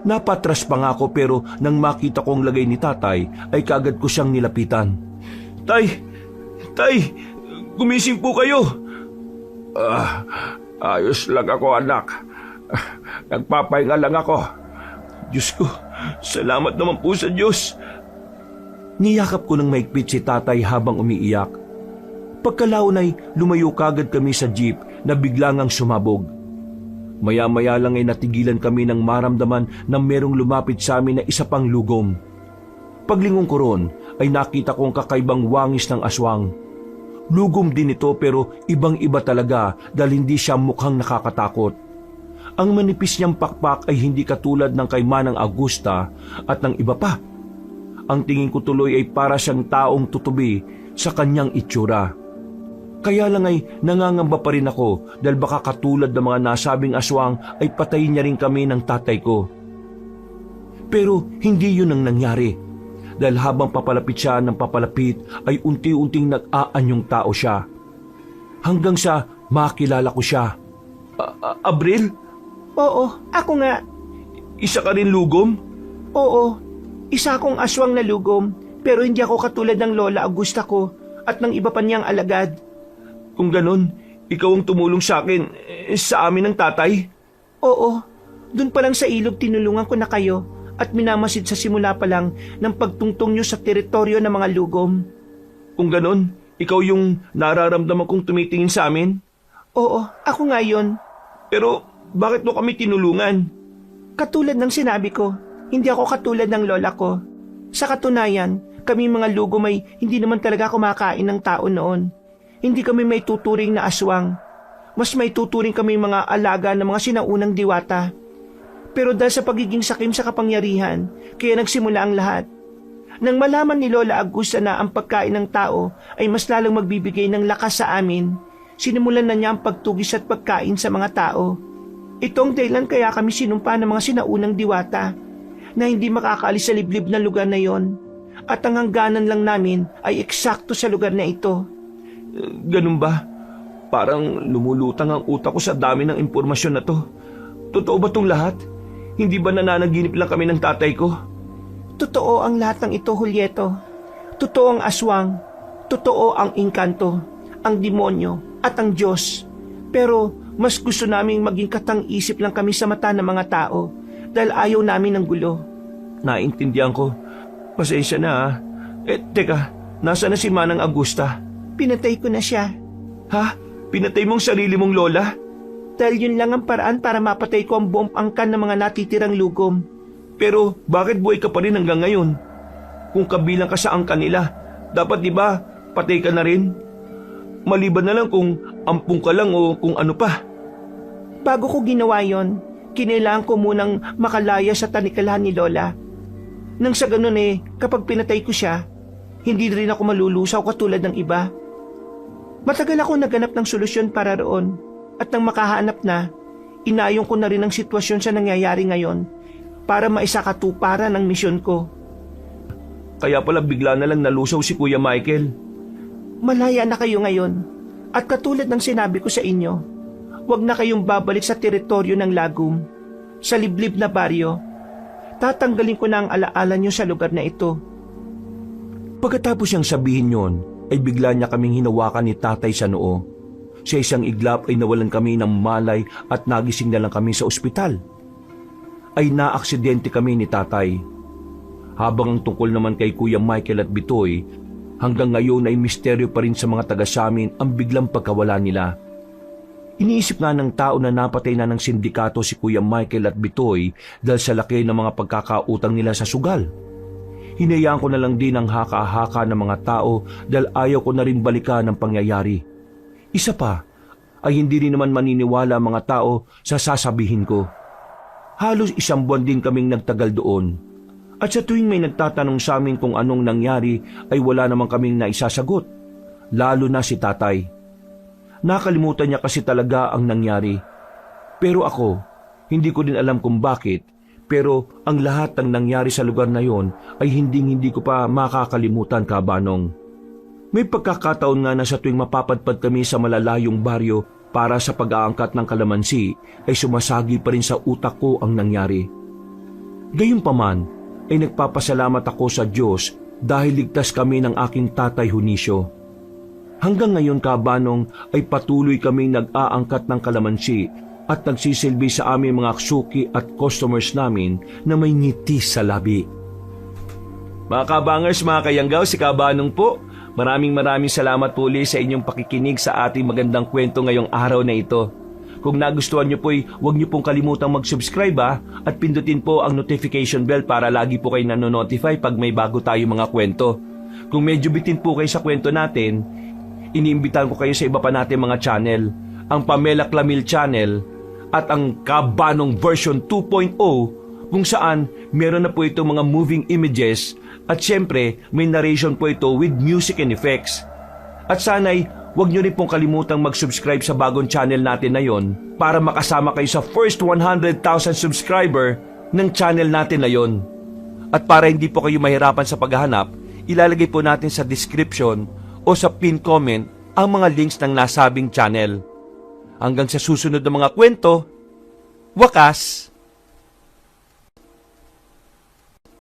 Napatras pa nga ako pero nang makita ko ang lagay ni tatay ay kaagad ko siyang nilapitan.
Tay! Gumising po kayo! Ayos lang ako, anak. Nagpapahinga lang ako. Diyos ko, salamat naman po sa Diyos.
Niyakap ko ng maigpit si tatay habang umiiyak. Pagkalaon ay lumayo kagad kami sa jeep na biglang ang sumabog. Maya-maya lang ay natigilan kami nang maramdaman na merong lumapit sa amin na isa pang lugom. Paglingon ko ron ay nakita kong kakaibang wangis ng aswang. Lugom din ito pero ibang-iba talaga dahil hindi siya mukhang nakakatakot. Ang manipis niyang pakpak ay hindi katulad ng kay Manang Augusta at ng iba pa. Ang tingin ko tuloy ay para siyang taong tutubi sa kanyang itsura. Kaya lang ay nangangamba pa rin ako dahil baka katulad ng mga nasabing aswang ay patayin niya rin kami ng tatay ko. Pero hindi yun ang nangyari dahil habang papalapit siya ng papalapit ay unti-unting nag-aanyong tao siya. Hanggang sa makilala ko siya.
Abril?
Oo, ako nga.
Isa ka rin lugom?
Oo, isa akong aswang na lugom, pero hindi ako katulad ng Lola Augusta ko at ng iba pa niyang alagad.
Kung ganun, ikaw ang tumulong sa akin, sa amin ng tatay?
Oo, dun pa lang sa ilog tinulungan ko na kayo at minamasid sa simula pa lang ng pagtungtong niyo sa teritoryo ng mga lugom.
Kung ganun, ikaw yung nararamdaman kong tumitingin sa amin?
Oo, ako nga yun.
Pero bakit mo kami tinulungan?
Katulad ng sinabi ko, hindi ako katulad ng lola ko. Sa katunayan, kami mga lugom ay hindi naman talaga kumakain ng tao noon. Hindi kami may tuturing na aswang. Mas may tuturing kami mga alaga ng mga sinaunang diwata. Pero dahil sa pagiging sakim sa kapangyarihan, kaya nagsimula ang lahat. Nang malaman ni Lola Augusta na ang pagkain ng tao ay mas lalong magbibigay ng lakas sa amin, sinimulan na niya ang pagtugis at pagkain sa mga tao. Itong dahilan kaya kami sinumpa ng mga sinaunang diwata na hindi makakaalis sa liblib na lugar na yon. At ang hangganan lang namin ay eksakto sa lugar na ito.
Ganun ba? Parang lumulutang ang utak ko sa dami ng impormasyon na to. Totoo ba tong lahat? Hindi ba nananaginip lang kami ng tatay ko?
Totoo ang lahat ng ito, Julieto. Totoo ang aswang. Totoo ang engkanto, ang demonyo at ang Diyos. Pero mas gusto naming maging katang-isip lang kami sa mata ng mga tao dahil ayaw namin ng gulo.
Naintindihan ko. Pasensya na ha. Teka, nasa na si Manang Augusta?
Pinatay ko na siya.
Ha? Pinatay mong sarili mong lola?
Dahil yun lang ang paraan para mapatay ko ang buong angkan ng mga natitirang lugom.
Pero bakit buhay ka pa rin hanggang ngayon? Kung kabilang ka sa angkan nila, dapat di ba patay ka na rin? Maliban na lang kung ampung ka lang o kung ano pa.
Bago ko ginawa yon, kinailangan ko munang makalaya sa tanikalahan ni Lola. Nang sa ganun kapag pinatay ko siya, hindi rin ako malulusaw katulad ng iba. Matagal ako naghanap ng solusyon para roon at nang makahanap na, inayong ko na rin ang sitwasyon sa nangyayari ngayon para maisakatuparan ang misyon ko.
Kaya pala bigla na lang nalusaw si Kuya Michael.
Malaya na kayo ngayon. At katulad ng sinabi ko sa inyo, huwag na kayong babalik sa teritoryo ng Lagum, sa liblib na baryo. Tatanggalin ko na ang alaala nyo sa lugar na ito.
Pagkatapos niyang sabihin yon, ay bigla niya kaming hinawakan ni tatay sa noo. Sa isang iglap ay nawalan kami ng malay at nagising na lang kami sa ospital. Ay naaksidente kami ni tatay. Habang ang tungkol naman kay Kuya Michael at Bitoy, hanggang ngayon ay misteryo pa rin sa mga taga sa amin ang biglang pagkawala nila. Iniisip nga ng tao na napatay na ng sindikato si Kuya Michael at Bitoy dahil sa laki ng mga pagkakautang nila sa sugal. Hinayaan ko na lang din ang haka-haka ng mga tao dahil ayaw ko na rin balikan ang pangyayari. Isa pa, ay hindi rin naman maniniwala ang mga tao sa sasabihin ko. Halos 1 buwan din kaming nagtagal doon. At sa tuwing may nagtatanong sa amin kung anong nangyari ay wala naman kaming naisasagot. Lalo na si tatay. Nakalimutan niya kasi talaga ang nangyari. Pero ako, hindi ko din alam kung bakit. Pero ang lahat ng nangyari sa lugar na yon ay hindi ko pa makakalimutan, Kabanong. May pagkakataon nga na sa tuwing mapapadpad kami sa malalayong baryo para sa pag-aangkat ng kalamansi ay sumasagi pa rin sa utak ko ang nangyari. Gayunpaman ay nagpapasalamat ako sa Diyos dahil ligtas kami ng aking tatay Hunisyo. Hanggang ngayon, Kabanong, ay patuloy kaming nag-aangkat ng kalamansi at nagsisilbi sa aming mga suki at customers namin na may ngiti sa labi. Mga kabangers, mga kayanggaw, si Kabanong po. Maraming salamat po ulit sa inyong pakikinig sa ating magandang kwento ngayong araw na ito. Kung nagustuhan niyo po huwag niyo pong kalimutang mag-subscribe at pindutin po ang notification bell para lagi po kayo nanonotify pag may bago tayo mga kwento. Kung medyo bitin po kayo sa kwento natin, iniimbitahan ko kayo sa iba pa natin mga channel, ang Pamela Clamil Channel at ang Kabanong version 2.0 kung saan meron na po itong mga moving images at syempre may narration po ito with music and effects. At sana'y huwag nyo rin pong kalimutang mag-subscribe sa bagong channel natin na yon para makasama kayo sa first 100,000 subscriber ng channel natin na yon. At para hindi po kayo mahirapan sa paghahanap, ilalagay po natin sa description o sa pin comment ang mga links ng nasabing channel. Hanggang sa susunod na mga kwento, wakas!